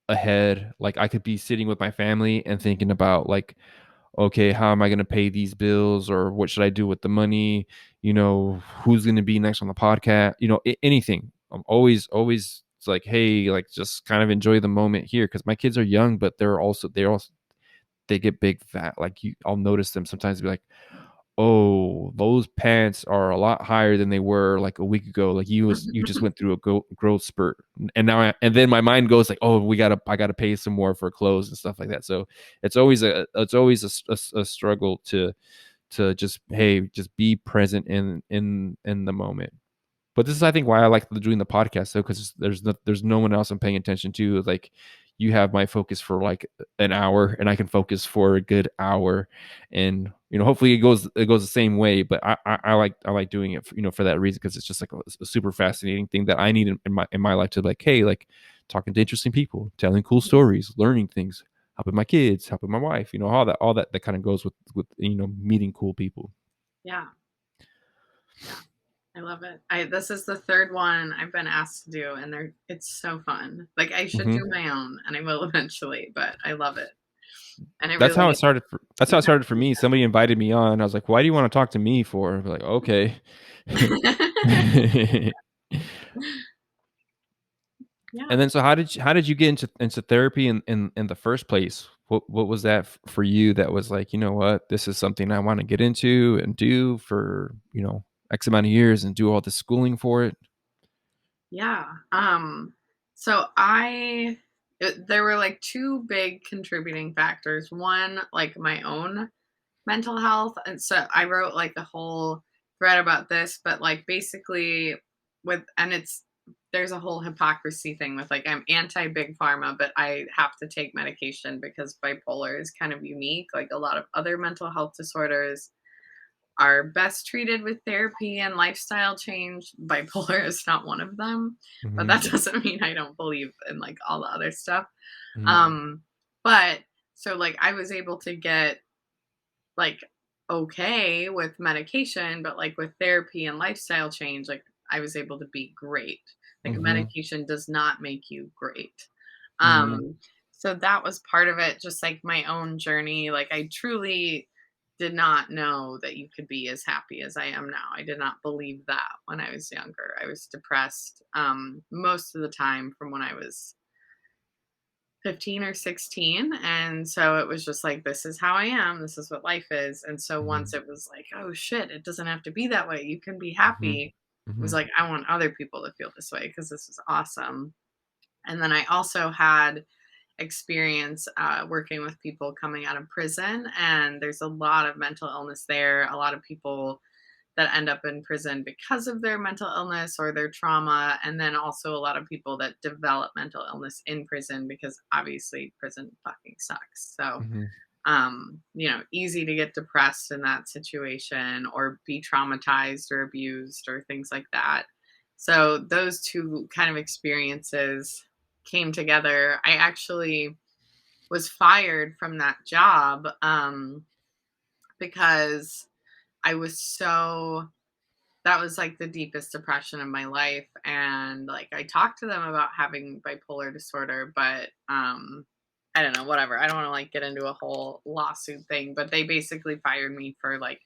ahead. Like I could be sitting with my family and thinking about like, okay, how am I going to pay these bills, or what should I do with the money? Who's going to be next on the podcast? Anything. I'm always it's like, hey, like just kind of enjoy the moment here, because my kids are young, but they get big fat. Like I'll notice them sometimes be like, oh, those pants are a lot higher than they were like a week ago. Like you just went through a growth spurt, and and then my mind goes like, oh, I gotta pay some more for clothes and stuff like that. So it's always a struggle to just, hey, just be present in the moment. But this is, I think, why I like doing the podcast, though, because there's no one else I'm paying attention to. Like, you have my focus for like an hour, and I can focus for a good hour, and hopefully it goes the same way. But I like doing it, for that reason, because it's just like a super fascinating thing that I need in my life, to like, hey, like talking to interesting people, telling cool stories, learning things, helping my kids, helping my wife, all that kind of goes with meeting cool people. Yeah. Yeah. I love it. I This is the third one I've been asked to do, and it's so fun. Like I should do Hmm. my own, and I will eventually, but I love it. And it That's how it really started. That's how it started for me. Somebody invited me on. I was like, "Why do you want to talk to me for?" I'm like, okay. Yeah. And then, so how did you get into therapy in the first place? What was that for you, that was like, what, this is something I want to get into and do for X amount of years and do all this schooling for it? Yeah. So there were like two big contributing factors. One, like my own mental health. And so I wrote like a whole thread about this, but like basically there's a whole hypocrisy thing with like I'm anti Big Pharma, but I have to take medication because bipolar is kind of unique. Like a lot of other mental health disorders are best treated with therapy and lifestyle change. Bipolar is not one of them, but Hmm. that doesn't mean I don't believe in like all the other stuff. Hmm. Um, but so like I was able to get like okay with medication, but like with therapy and lifestyle change, like I was able to be great. Like Hmm. medication does not make you great. Hmm. Um, So that was part of it, just like my own journey. Like I truly did not know that you could be as happy as I am now. I did not believe that when I was younger. I was depressed most of the time from when I was 15 or 16. And so it was just like, this is how I am. This is what life is. And so once Mhm. it was like, oh shit, it doesn't have to be that way. You can be Mhm. happy. It was Mhm. like, I want other people to feel this way because this is awesome. And then I also had experience working with people coming out of prison. And there's a lot of mental illness there. A lot of people that end up in prison because of their mental illness or their trauma. And then also a lot of people that develop mental illness in prison because obviously prison fucking sucks. So, Mhm. easy to get depressed in that situation or be traumatized or abused or things like that. So, those two kind of experiences came together. I actually was fired from that job because I was so that was like the deepest depression of my life. And like I talked to them about having bipolar disorder, but I don't know, whatever. I don't want to like get into a whole lawsuit thing, but they basically fired me for like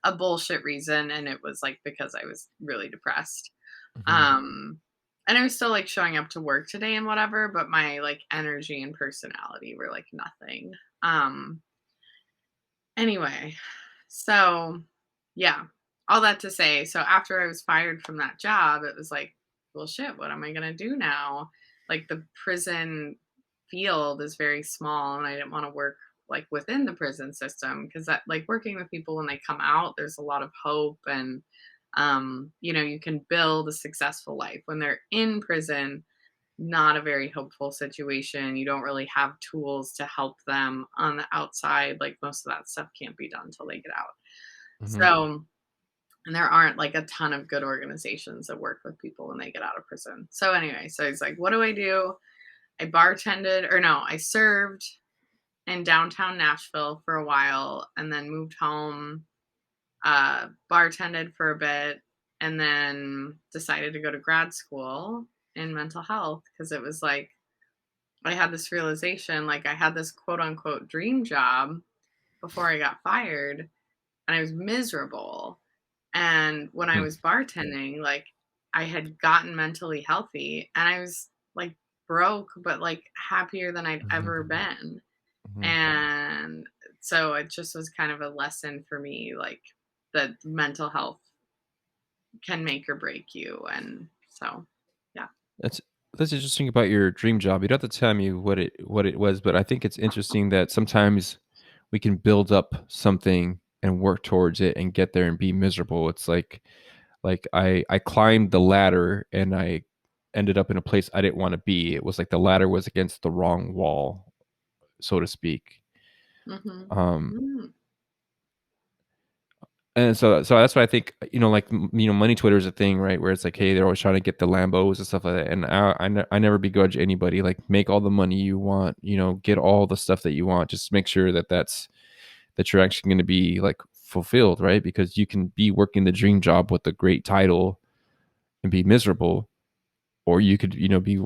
a bullshit reason, and it was like because I was really depressed. Mhm. um and I was still like showing up to work today and whatever, but my like energy and personality were like nothing. um Anyway, so yeah, all that to say, so after I was fired from that job, it was like, well, shit, what am I going to do now? Like the prison field is very small, and I didn't want to work like within the prison system because that like working with people when they come out, there's a lot of hope and you can build a successful life when they're in prison. Not a very hopeful situation. You don't really have tools to help them on the outside. Like most of that stuff can't be done until they get out. Mhm. So, and there aren't like a ton of good organizations that work with people when they get out of prison. So, anyway, so he's like, what do I do? I bartended, or no, I served in downtown Nashville for a while and then moved home, bartended for a bit, and then decided to go to grad school in mental health because it was like, I had this realization, like I had this quote unquote dream job before I got fired, and I was miserable. And when I Mhm. was bartending, like I had gotten mentally healthy and I was like broke, but like happier than I'd ever Mhm. been. Mhm. And so it just was kind of a lesson for me, like that mental health can make or break you. And so, yeah. That's that's interesting about your dream job. You don't have to tell me what it was, but I think it's interesting that sometimes we can build up something and work towards it and get there and be miserable. It's like I climbed the ladder and I ended up in a place I didn't want to be. It was like the ladder was against the wrong wall, so to speak. Hmm. Um, Mm, and so that's why I think, like, money Twitter is a thing, right? Where it's like, hey, they're always trying to get the Lambos and stuff like that. And I never begrudge anybody, like, make all the money you want, get all the stuff that you want. Just make sure that you're actually going to be like fulfilled, right? Because you can be working the dream job with a great title and be miserable, or you could, be,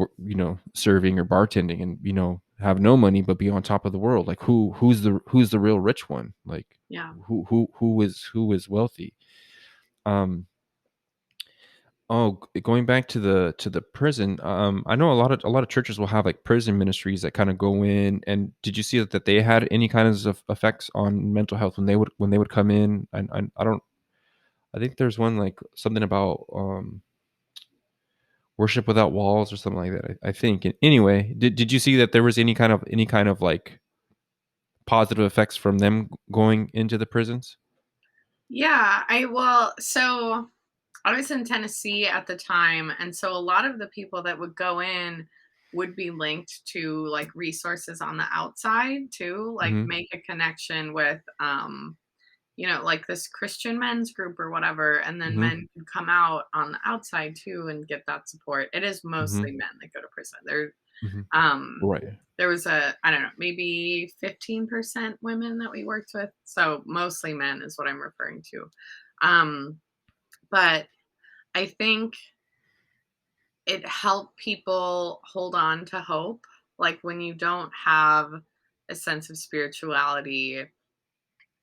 serving or bartending and, have no money but be on top of the world. Like, who's the real rich one? Like, yeah. who is wealthy? Um, going back to the prison. I know a lot of churches will have like prison ministries that kind of go in. And did you see that they had any kinds of effects on mental health when they would come in? And I don't. I think there's one like something about worship without walls or something like that. I think. And anyway, did you see that there was any kind of like positive effects from them going into the prisons? Yeah. So I was in Tennessee at the time, and so a lot of the people that would go in would be linked to like resources on the outside too, like Hmm. make a connection with like this Christian men's group or whatever, and then Hmm. men could come out on the outside too and get that support. It is Hmm. mostly men that go to prison. Hmm. Um Right. there was I don't know, maybe 15% women that we worked with. So mostly men is what I'm referring to. But I think it helped people hold on to hope. like when you don't have a sense of spirituality,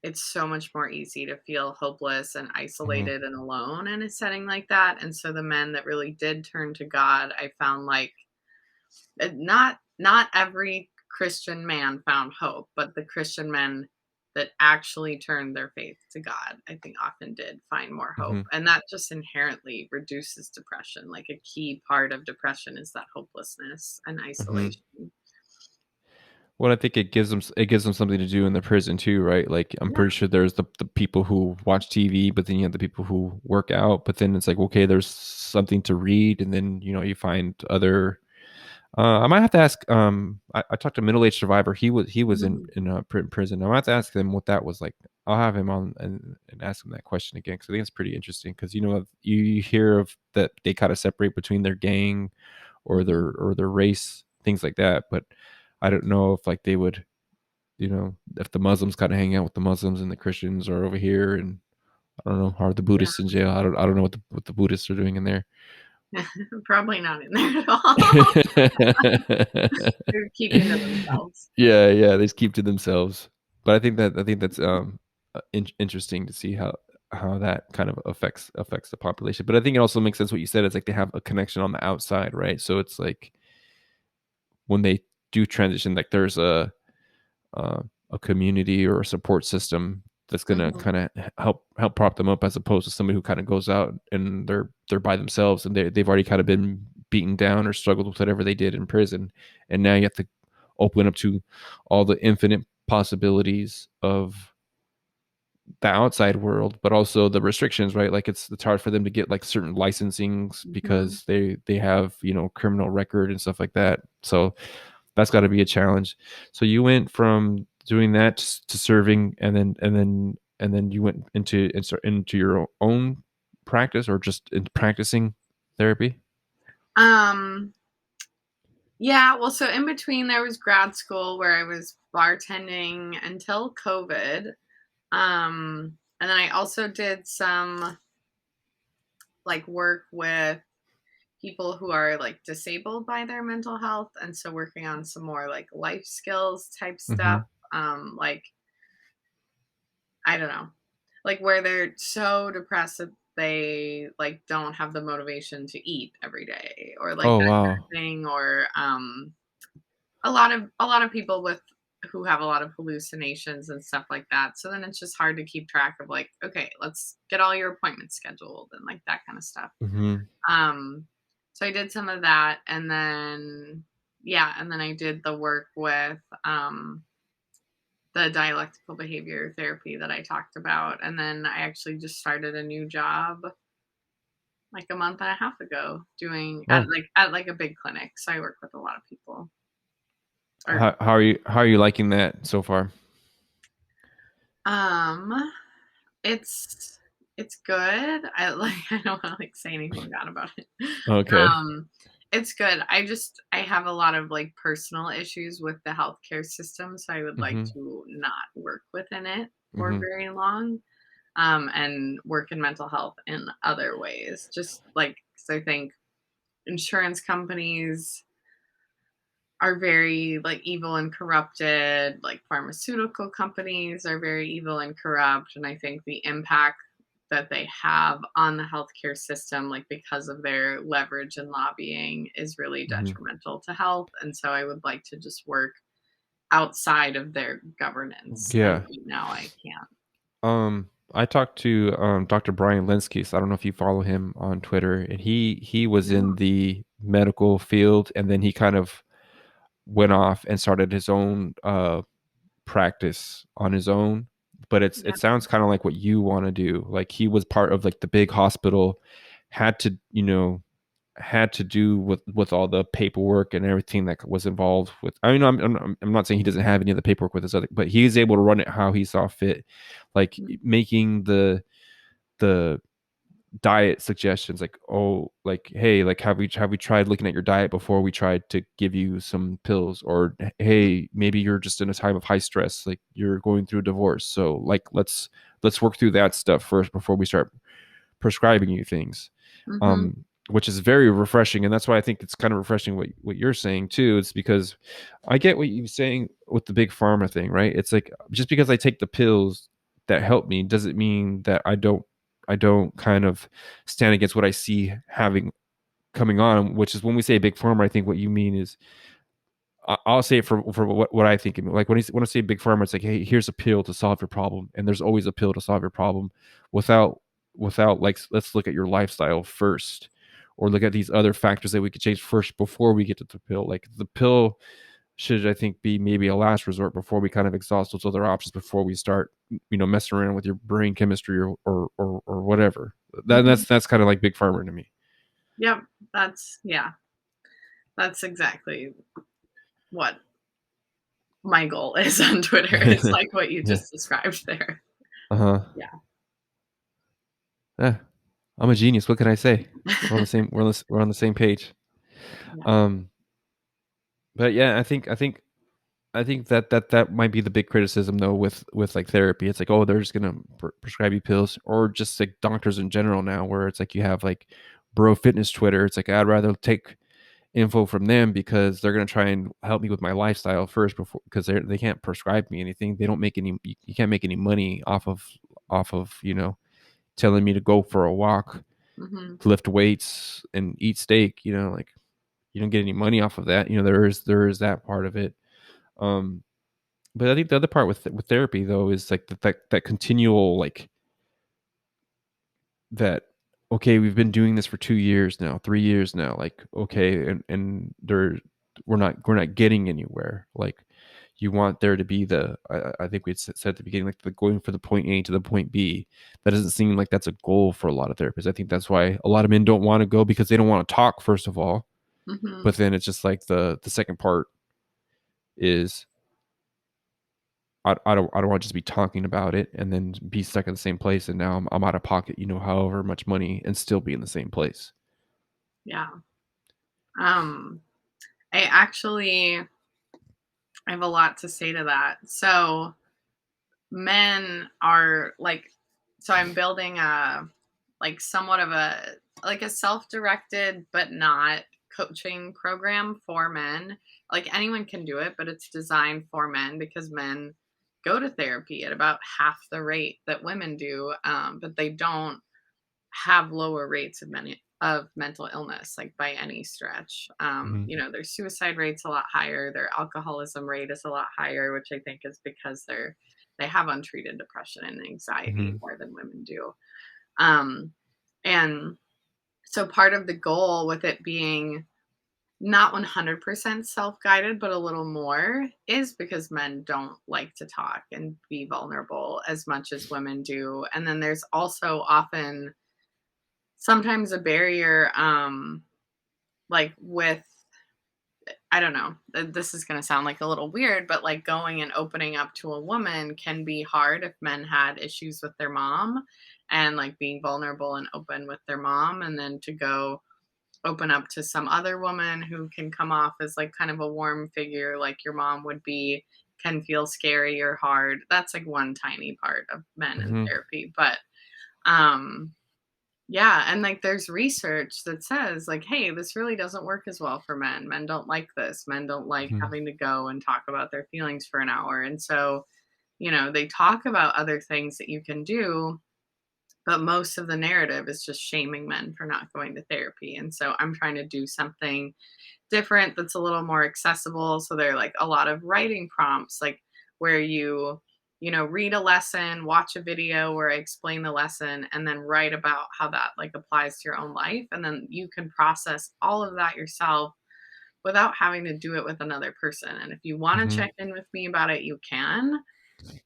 it's so much more easy to feel hopeless and Mm-hmm. isolated and alone in a setting like that. And so the men that really did turn to God, I found like not every Christian man found hope, but the Christian men that actually turned their faith to God, I think often did find more hope. Mm-hmm. And that just inherently reduces depression. Like a key part of depression is that hopelessness and Mm-hmm. isolation. Well, I think it gives them something to do in the prison too, right? Like I'm Yeah. pretty sure there's the people who watch TV, but then you have the people who work out. But then it's like, okay, there's something to read, and then you find other. I might have to ask. I talked to a middle aged survivor. He was in Mhm. prison. I might have to ask him what that was like. I'll have him on and ask him that question again because I think it's pretty interesting. Because you hear of that they kind of separate between their gang or Mhm. their race, things like that. But I don't know if like they would, if the Muslims kind of hang out with the Muslims and the Christians are over here, and I don't know, are the Yeah. Buddhists in jail? I don't know what the Buddhists are doing in there. Probably not in there at all. They're keeping to themselves. Yeah, they just keep to themselves. But I think that's interesting to see how that kind of affects the population. But I think it also makes sense what you said. It's like they have a connection on the outside, right? So it's like when they do transition, like there's uh, a community or a support system that's gonna Mhm. kind of help prop them up, as opposed to somebody who kind of goes out and they're by themselves and they've already kind of been beaten down or struggled with whatever they did in prison, and now you have to open up to all the infinite possibilities of the outside world, but also the restrictions, right? Like it's hard for them to get like certain licensings Mhm. because they have criminal record and stuff like that. So that's got to be a challenge. So you went from doing that to serving, and then you went into your own practice, or just in practicing therapy. Um, yeah, well, so in between there was grad school where I was bartending until COVID. And then I also did some like work with people who are like disabled by their mental health, and so working on some more like life skills type Mm-hmm. stuff. Like I don't know, like where they're so depressed that they like don't have the motivation to eat every day or like Oh that kind wow. of thing, or a lot of people with who have a lot of hallucinations and stuff like that. So then it's just hard to keep track of like, okay, let's get all your appointments scheduled and like that kind of stuff. Mm-hmm. Um, so I did some of that, and then yeah, and then I did the work with the dialectical behavior therapy that I talked about, and then I actually just started a new job like a month and a half ago doing Oh, at like a big clinic. So I work with a lot of people. Or how are you liking that so far? um it's it's good. I like I don't want to like say anything bad about it. Okay. Um it's good. I have a lot of like personal issues with the healthcare system, so I would like Mm-hmm. to not work within it for Mm-hmm. very long. And work in mental health in other ways. Just like because I think insurance companies are very like evil and corrupted, like pharmaceutical companies are very evil and corrupt, and I think the impact that they have on the healthcare system, like because of their leverage and lobbying, is really Mm-hmm. detrimental to health. And so I would like to just work outside of their governance, and Yeah. right now I can't. I talked to Dr. Brian Linsky. So I don't know if you follow him on Twitter, and he was No. in the medical field, and then he kind of went off and started his own practice on his own. But it Yeah. sounds kind of like what you want to do. Like he was part of like the big hospital, had to had to do with all the paperwork and everything that was involved with. I mean, I'm not saying he doesn't have any of the paperwork with his other, but he's able to run it how he saw fit, like making the diet suggestions, like, oh, like, hey, like have we tried looking at your diet before we tried to give you some pills, or hey, maybe you're just in a time of high stress, like you're going through a divorce, so like let's work through that stuff first before we start prescribing you things. Mhm. which is very refreshing. And that's why I think it's kind of refreshing what you're saying too. It's because I get what you're saying with the big pharma thing, right? It's like, just because I take the pills that help me doesn't mean that I don't kind of stand against what I see having coming on, which is when we say big pharma, I think what you mean is, I'll say it for what I think. Like when I say big pharma, it's like, hey, here's a pill to solve your problem, and there's always a pill to solve your problem, without like, let's look at your lifestyle first, or look at these other factors that we could change first before we get to the pill. Like the pill should, I think, be maybe a last resort before we kind of exhaust those other options, before we start, messing around with your brain chemistry, or whatever. Mhm. That's kind of like big pharma to me. Yep, yeah, that's exactly what my goal is on Twitter. It's like what you Yeah. just described there. Uh-huh. Yeah. Yeah. I'm a genius. What can I say? We're on the same. We're on the same page. Yeah. Um, but yeah, I think that might be the big criticism though with like therapy. It's like, oh, they're just gonna prescribe you pills, or just like doctors in general now, where it's like you have like bro fitness Twitter. It's like, I'd rather take info from them, because they're gonna try and help me with my lifestyle first, before, because they can't prescribe me anything. They don't make any. You can't make any money off of telling me to go for a walk, Mhm. lift weights, and eat steak. Like, you don't get any money off of that. There is that part of it. Um, but I think the other part with therapy though is like that continual, like, that, okay, we've been doing this for 2 years now, 3 years now, like, okay, and we're not getting anywhere. Like, you want there to be I think we said at the beginning, like, the going for the point A to the point B. That doesn't seem like that's a goal for a lot of therapists. I think that's why a lot of men don't want to go, because they don't want to talk, first of all. Mhm. But then it's just like the second part is, I don't want to just be talking about it and then be stuck in the same place, and now I'm out of pocket, however much money, and still be in the same place. Yeah. Um, I actually I have a lot to say to that. So, men are like so I'm building a like somewhat of a self-directed but not coaching program for men. Like anyone can do it, but it's designed for men because men go to therapy at about half the rate that women do, but they don't have lower rates of mental illness, like by any stretch. Mhm, Their suicide rate's a lot higher, their alcoholism rate is a lot higher, which I think is because they have untreated depression and anxiety mhm, more than women do. Um, and so part of the goal with it being not 100% self-guided, but a little more, is because men don't like to talk and be vulnerable as much as women do. And then there's also often sometimes a barrier, like with I don't know, this is going to sound like a little weird, but like going and opening up to a woman can be hard if men had issues with their mom, and like being vulnerable and open with their mom, and then to go open up to some other woman who can come off as like kind of a warm figure like your mom would be, can feel scary or hard. That's like one tiny part of men in mhm, therapy, but um yeah, and like there's research that says like, hey, this really doesn't work as well for men. Men don't like this. Men don't like mhm, having to go and talk about their feelings for an hour. And so, they talk about other things that you can do, but most of the narrative is just shaming men for not going to therapy. And so I'm trying to do something different that's a little more accessible. So there are like a lot of writing prompts, like where you read a lesson, watch a video where I explain the lesson, and then write about how that like applies to your own life. And then you can process all of that yourself without having to do it with another person. And if you want to mhm. check in with me about it, you can,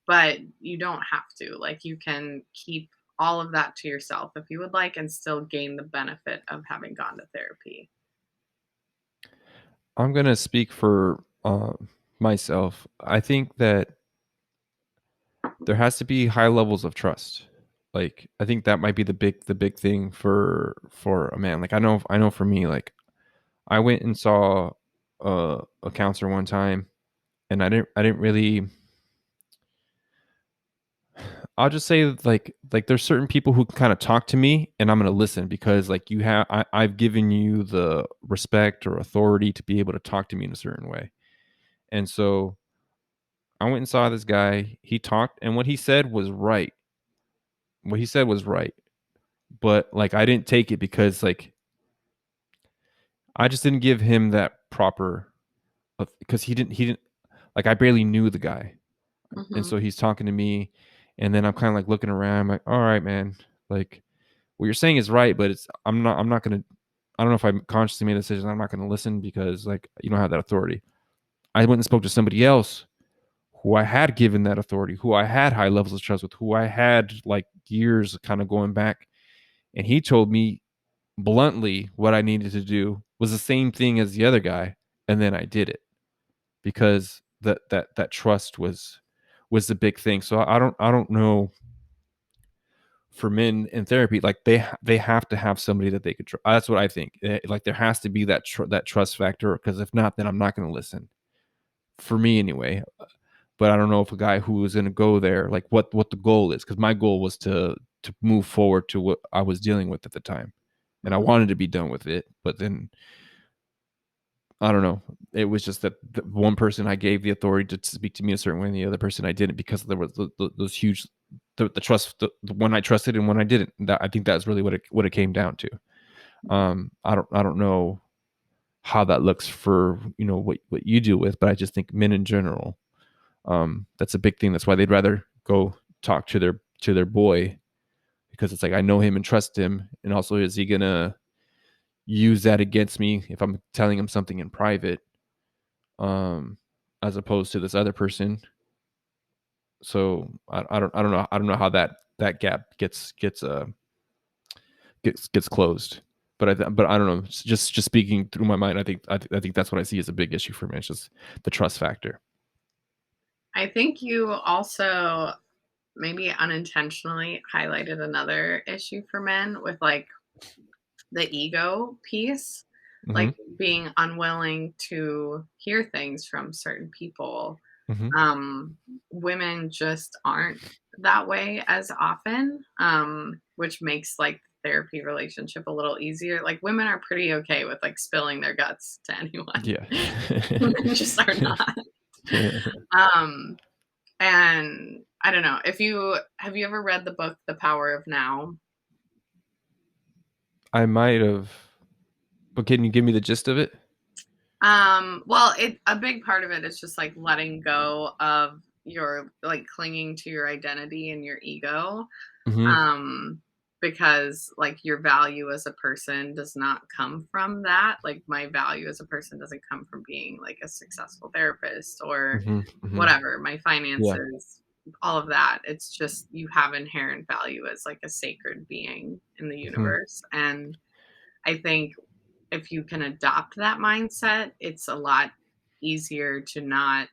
but you don't have to. Like you can keep all of that to yourself if you would like and still gain the benefit of having gone to therapy. I'm gonna speak for myself. I think that there has to be high levels of trust. Like, I think that might be the big thing for a man. Like, I know for me, like, I went and saw a counselor one time, and I didn't really I'll just say like there's certain people who can kind of talk to me and I'm gonna listen because like I've given you the respect or authority to be able to talk to me in a certain way. And so I went and saw this guy. He talked, and what he said was right. What he said was right. But like I didn't take it because like I just didn't give him that proper because he didn't like I barely knew the guy. And Mhm. so he's talking to me and then I'm kind of like looking around I'm like, all right, man, like what you're saying is right, but it's I'm not gonna I don't know if I consciously made a decision I'm not gonna listen because like you don't have that authority. I went and spoke to somebody else who I had given that authority, who I had high levels of trust with, who I had like years kind of going back. And he told me bluntly what I needed to do was the same thing as the other guy. And then I did it because that trust was the big thing. So I don't know for men in therapy, like they have to have somebody that they could trust. That's what I think. Like there has to be that trust factor because if not, then I'm not going to listen. For me anyway, but I don't know if a guy who is going to go there, like what the goal is, because my goal was to move forward to what I was dealing with at the time, and I Mhm. wanted to be done with it. But then I don't know. It was just that the one person I gave the authority to speak to me a certain way, and the other person I didn't because there was those huge the trust the one I trusted and one I didn't. That I think that's really what it came down to. I don't know how that looks for what you deal with, but I just think men in general, that's a big thing. That's why they'd rather go talk to their boy because it's like I know him and trust him, and also is he gonna use that against me if I'm telling him something in private, um, as opposed to this other person. So I don't know how that gap gets closed. But I don't know. Just speaking through my mind, I think that's what I see as a big issue for me. It's just the trust factor. I think you also maybe unintentionally highlighted another issue for men with like the ego piece, Mm-hmm. like being unwilling to hear things from certain people. Mm-hmm. Um, Women just aren't that way as often, which makes like therapy relationship a little easier. Like women are pretty okay with like spilling their guts to anyone. Yeah. Women just are not. Um, and I don't know if you have you ever read the book The Power of Now? I might have, but can you give me the gist of it? Well, it a big part of it is just like letting go of your like clinging to your identity and your ego. Mm-hmm. Um, because like your value as a person does not come from that. Like my value as a person doesn't come from being like a successful therapist or Mm-hmm. Mm-hmm. whatever, my Yeah. finances, all of that. It's just you have inherent value as like a sacred being in the Mm-hmm. universe. And I think if you can adopt that mindset, it's a lot easier to not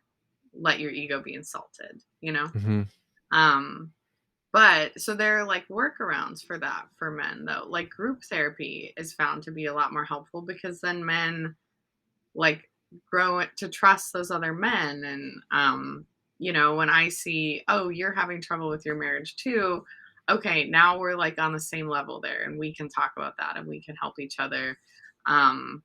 let your ego be insulted, you know? Mm-hmm. Um, but so there are like workarounds for that for men though. Like group therapy is found to be a lot more helpful because then men like grow it to trust those other men and when I see, oh, you're having trouble with your marriage too, okay, now we're like on the same level there and we can talk about that and we can help each other. um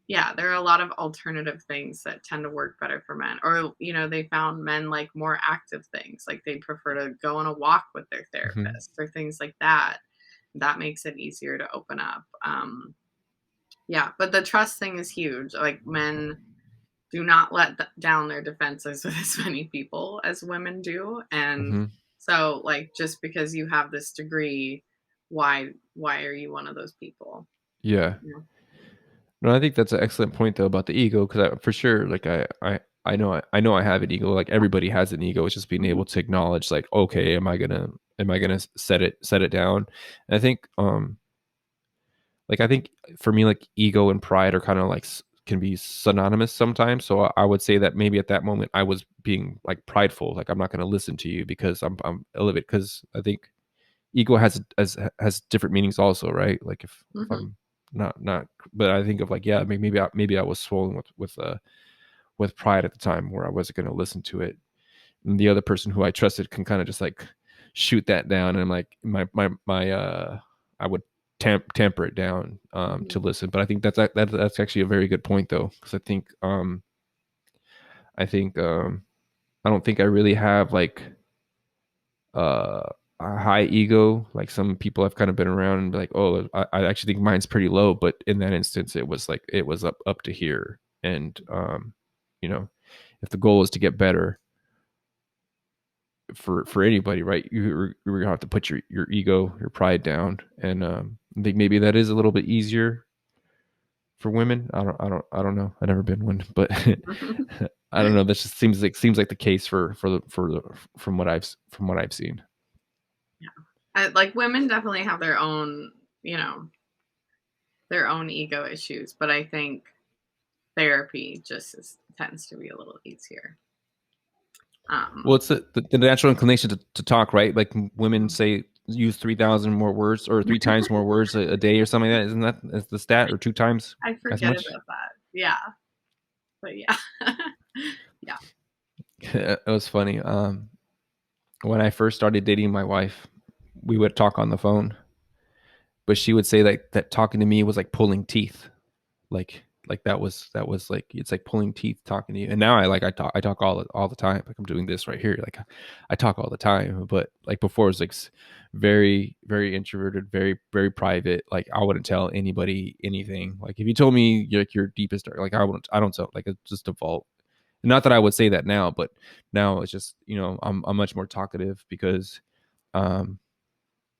yeah, there are a lot of alternative things that tend to work better for men. Or, they found men like more active things, like they prefer to go on a walk with their Mm-hmm. therapist or things like that. That makes it easier to open up. Yeah, but the trust thing is huge. Like men do not let down their defenses with as many people as women do. And Mm-hmm. so like just because you have this degree, why are you one of those people? Yeah. Yeah. No, I think that's an excellent point though about the ego because for sure, like I know I have an ego. Like everybody has an ego. It's just being Mhm. able to acknowledge, like, okay, am I gonna set it down? And I think like I think for me, like ego and pride are kind of like can be synonymous sometimes. So I would say that maybe at that moment I was being like prideful, like I'm not gonna listen to you because I'm elevated. Because I think ego has different meanings also, right? Like if Mhm. I'm not, but I think of like yeah, maybe I was swollen with pride at the time where I wasn't going to listen to it, and the other person who I trusted can kind of just like shoot that down, and I'm like I would temper it down Mhm. to listen. But I think that's actually a very good point though, because I think I don't think I really have like uh a high ego like some people I've kind of been around and be like, oh, I actually think mine's pretty low, but in that instance it was like it was up to here. And you know, if the goal is to get better for anybody, right, you're gonna have to put your ego, your pride down. And I think maybe that is a little bit easier for women. I don't know, I've never been one, but I don't know, that just seems like the case for the from what I've seen. Yeah. Like women definitely have their own, you know, their own ego issues, but I think therapy just tends to be a little easier. Well, Um, it's the natural inclination to talk, right? Like women mhm. say use 3,000 more words or three times more words a day or something like that. Isn't that is the stat, or two times I as forget much? about that. Yeah, but yeah, yeah. It was funny. When I first started dating my wife, we would talk on the phone, but she would say that talking to me was like pulling teeth. Like that was like it's like pulling teeth talking to you. And now I talk all the time. Like I'm doing this right here. Like I talk all the time. But like before it was like very very introverted, very very private. Like I wouldn't tell anybody anything. Like if you told me your deepest dark, like I don't tell, like it's just default. Not that I would say that now, but now it's just, I'm much more talkative because um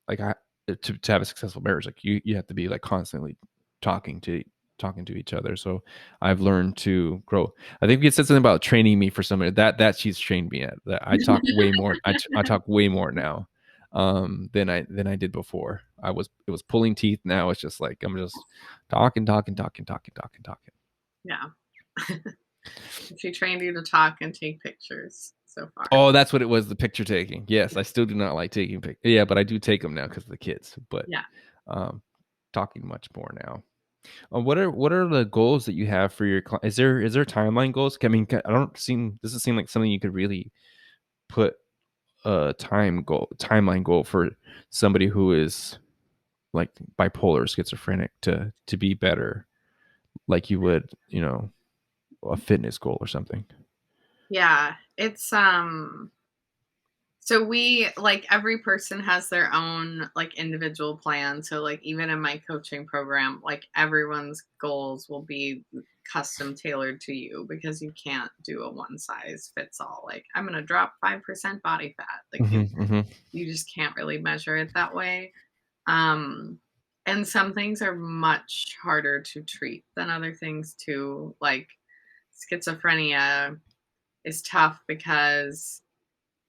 like I to have a successful marriage, like you have to be like constantly talking to talking to each other. So I've learned to grow. I think you said something about training me for something that she's trained me at. That I talk way more. I talk way more now than I did before. It was pulling teeth. Now it's just like I'm just talking, talking, talking, talking, talking, talking. Yeah. She trained you to talk and take pictures so far. Oh, that's what it was. The picture taking. Yes, I still do not like taking pictures. Yeah, but I do take them now because of the kids. But Yeah. um, talking much more now. What are the goals that you have for your is there timeline goals? I mean, I don't seem doesn't seem like something you could really put a timeline goal for somebody who is like bipolar, schizophrenic, to be better, like you would, a fitness goal or something. Yeah. It's so we like every person has their own like individual plan. So like even in my coaching program, like everyone's goals will be custom tailored to you because you can't do a one size fits all. Like I'm going to drop 5% body fat. Like Hmm, hmm. you just can't really measure it that way. Um and some things are much harder to treat than other things too. Like schizophrenia is tough because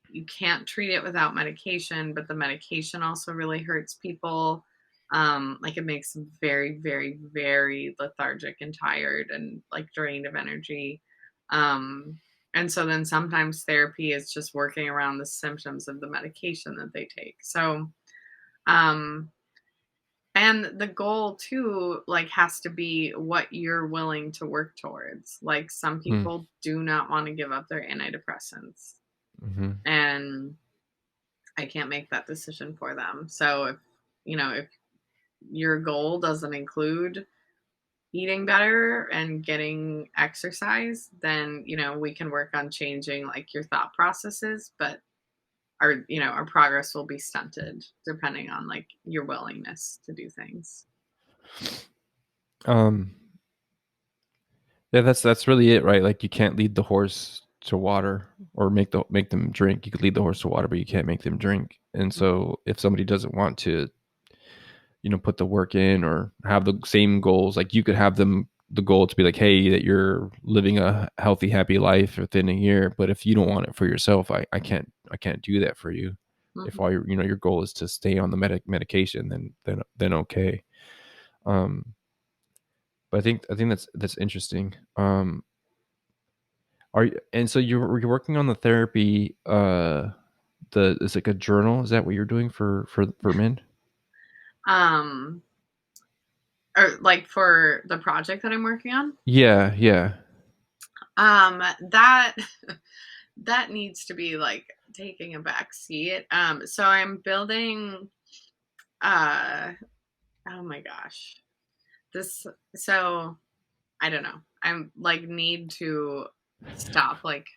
you can't treat it without medication, but the medication also really hurts people. Like it makes them very, very, very lethargic and tired and like drained of energy. Um, and so then sometimes therapy is just working around the symptoms of the medication that they take. So, um, and the goal too, like, has to be what you're willing to work towards. Like, some people do not want to give up their antidepressants. Mm-hmm. And I can't make that decision for them. So if your goal doesn't include eating better and getting exercise, then, we can work on changing like your thought processes, but our progress will be stunted depending on like your willingness to do things. Um, yeah, that's really it, right? Like you can't lead the horse to water or make them drink. You could lead the horse to water, but you can't make them drink. And so if somebody doesn't want to, put the work in or have the same goals, like you could have them the goal to be like, hey, that you're living a healthy, happy life within a year. But if you don't want it for yourself, I can't do that for you. If Mhm. all your goal is to stay on the medication, then okay. Um, but I think that's interesting. Are you, and so you're working on the therapy, it's like a journal. Is that what you're doing for men? Um, or like for the project that I'm working on, Yeah, yeah. that that needs to be like taking a back seat. So I'm building, uh, oh my gosh, this, so I don't know. I'm like, need to stop like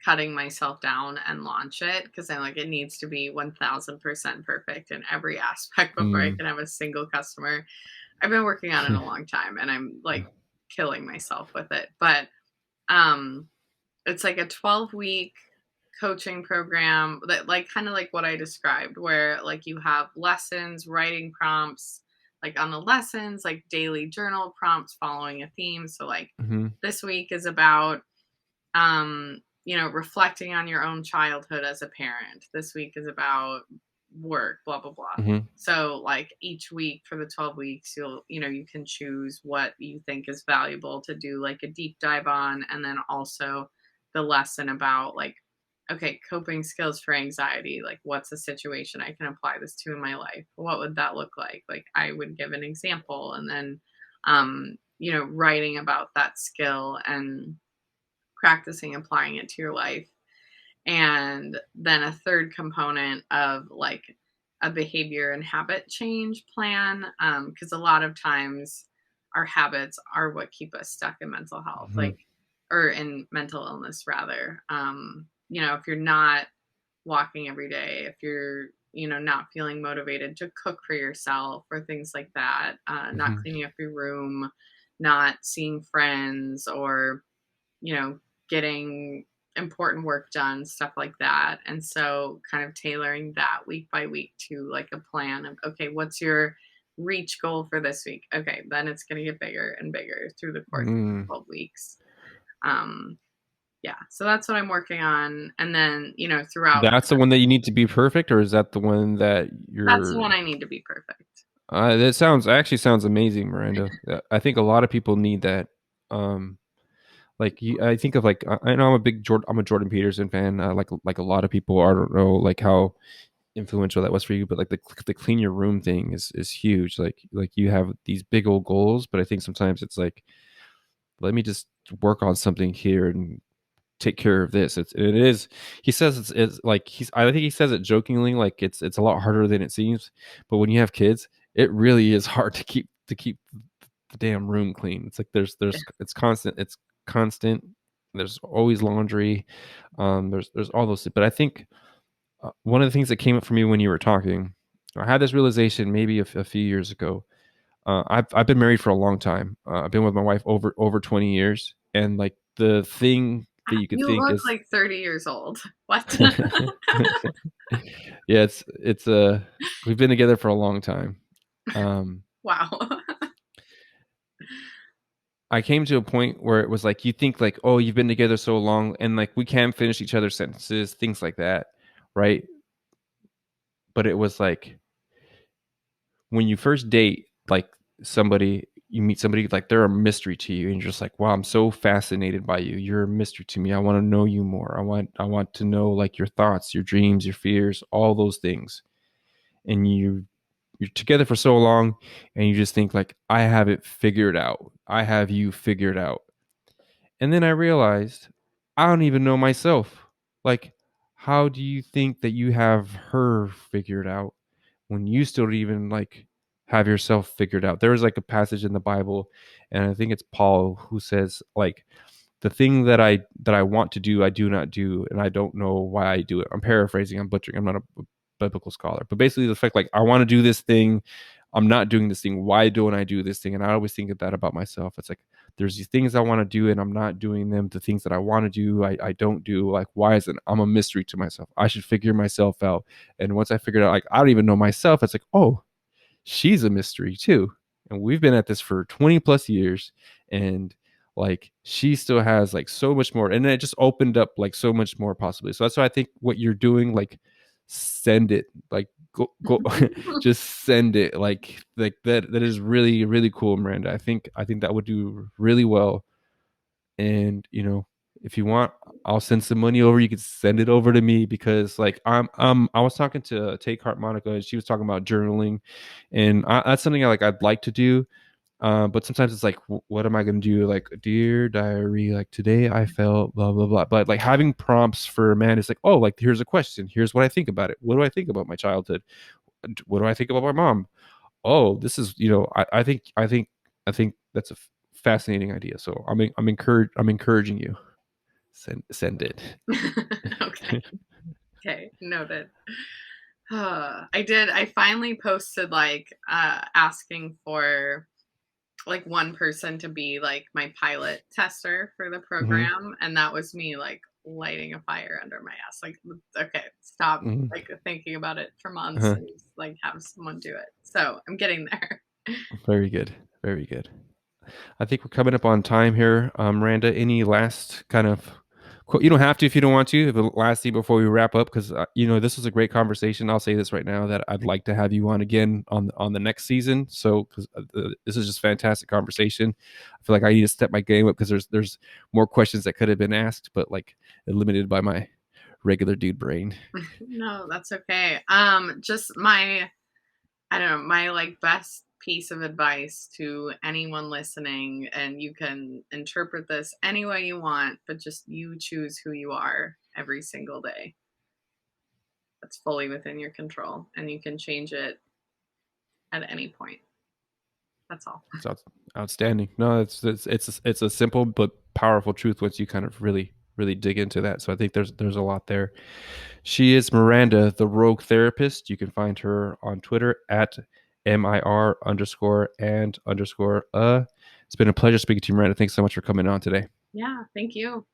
cutting myself down and launch it because I'm like, it needs to be 1000% perfect in every aspect before I Mm. can have a single customer. I've been working on it a long time and I'm like killing myself with it. But um it's like a 12-week coaching program that like kind of like what I described, where like you have lessons, writing prompts, like on the lessons, like daily journal prompts following a theme. So like Mhm. this week is about reflecting on your own childhood as a parent. This week is about work, blah blah blah. Mhm. So like each week for the 12 weeks, you can choose what you think is valuable to do like a deep dive on, and then also the lesson about like, okay, coping skills for anxiety, like what's a situation I can apply this to in my life? What would that look like? Like I would give an example, and then writing about that skill and practicing applying it to your life. And then a third component of like a behavior and habit change plan. Because a lot of times our habits are what keep us stuck in mental health, Mhm. like, or in mental illness, rather. If you're not walking every day, if you're, not feeling motivated to cook for yourself or things like that, not Mhm. cleaning up your room, not seeing friends, or you know, getting important work done, stuff like that. And so kind of tailoring that week by week to like a plan of, okay, what's your reach goal for this week? Okay, then it's going to get bigger and bigger through the course Mm. of 12 weeks. Um, yeah, so that's what I'm working on. And then, throughout, That's the one that you need to be perfect, or is that the one that that's the you're one I need to be perfect. that sounds actually sounds amazing, Miranda. I think a lot of people need that. Um, like I think of like I know I'm a Jordan Peterson fan. Like a lot of people. I don't know like how influential that was for you, but like the clean your room thing is huge. Like you have these big old goals, but I think sometimes it's like let me just work on something here and take care of this. It is. He says it's like I think he says it jokingly, like it's a lot harder than it seems. But when you have kids, it really is hard to keep the damn room clean. It's like there's it's constant. It's constant. There's always laundry. There's all those. But I think one of the things that came up for me when you were talking, I had this realization maybe a few years ago. I've been married for a long time. I've been with my wife over 20 years, and like the thing that you could You think look is like 30 years old. What? yeah, it's we've been together for a long time. Um, Wow. I came to a point where it was like you think like, oh, you've been together so long, and like we can't finish each other's sentences, things like that, right? But it was like when you first date, like somebody, you meet somebody like they're a mystery to you, and you're just like, wow, I'm so fascinated by you. You're a mystery to me. I want to know you more. I want to know like your thoughts, your dreams, your fears, all those things. And you're together for so long and you just think like I have it figured out. I have you figured out. And then I realized I don't even know myself. Like how do you think that you have her figured out when you still don't even like have yourself figured out? There's like a passage in the Bible, and I think it's Paul who says like the thing that I want to do I do not do, and I don't know why I do it. I'm paraphrasing, I'm butchering, I'm not a biblical scholar, but basically the fact like I want to do this thing, I'm not doing this thing. Why don't I do this thing? And I always think of that about myself. It's like there's these things I want to do and I'm not doing them. The things that I want to do, I don't do. Like, why is it? I'm a mystery to myself. I should figure myself out. And once I figured out, like, I don't even know myself, it's like, oh, she's a mystery too. And we've been at this for 20 plus years. And like, she still has like so much more. And it just opened up like so much more possibly. So that's why I think what you're doing, like, send it, like, go just send it like that is really really cool, Miranda. I think that would do really well. And if you want, I'll send some money over. You can send it over to me because like I was talking to Take Heart Monica, and she was talking about journaling, and that's something I'd like to do. But sometimes it's like, what am I going to do? Like, dear diary, like today I felt blah blah blah. But like having prompts for a man is like, oh, like here's a question. Here's what I think about it. What do I think about my childhood? What do I think about my mom? Oh, this is, I think that's a fascinating idea. So I'm encouraging you. Send it. Okay. Okay. Noted. I finally posted like asking for like one person to be like my pilot tester for the Hmm. program, and that was me like lighting a fire under my ass. Like, okay, stop Hmm. like thinking about it for months Uh-huh. and just, like have someone do it. So I'm getting there. Very good. Very good. I think we're coming up on time here. Miranda, any last kind of you don't have to if you don't want to. But last thing before we wrap up, because this was a great conversation. I'll say this right now that I'd like to have you on again on the next season. So because this is just fantastic conversation. I feel like I need to step my game up because there's more questions that could have been asked, but like limited by my regular dude brain. No, that's okay. Just my I don't know, my like best piece of advice to anyone listening, and you can interpret this any way you want, but just you choose who you are every single day. That's fully within your control, and you can change it at any point. That's all. It's outstanding. No, it's a simple but powerful truth once you kind of really dig into that. So I think there's a lot there. She is Miranda, the Rogue Therapist. You can find her on Twitter at MIR underscore and underscore. It's been a pleasure speaking to you, Miranda. Thanks so much for coming on today. Yeah, thank you.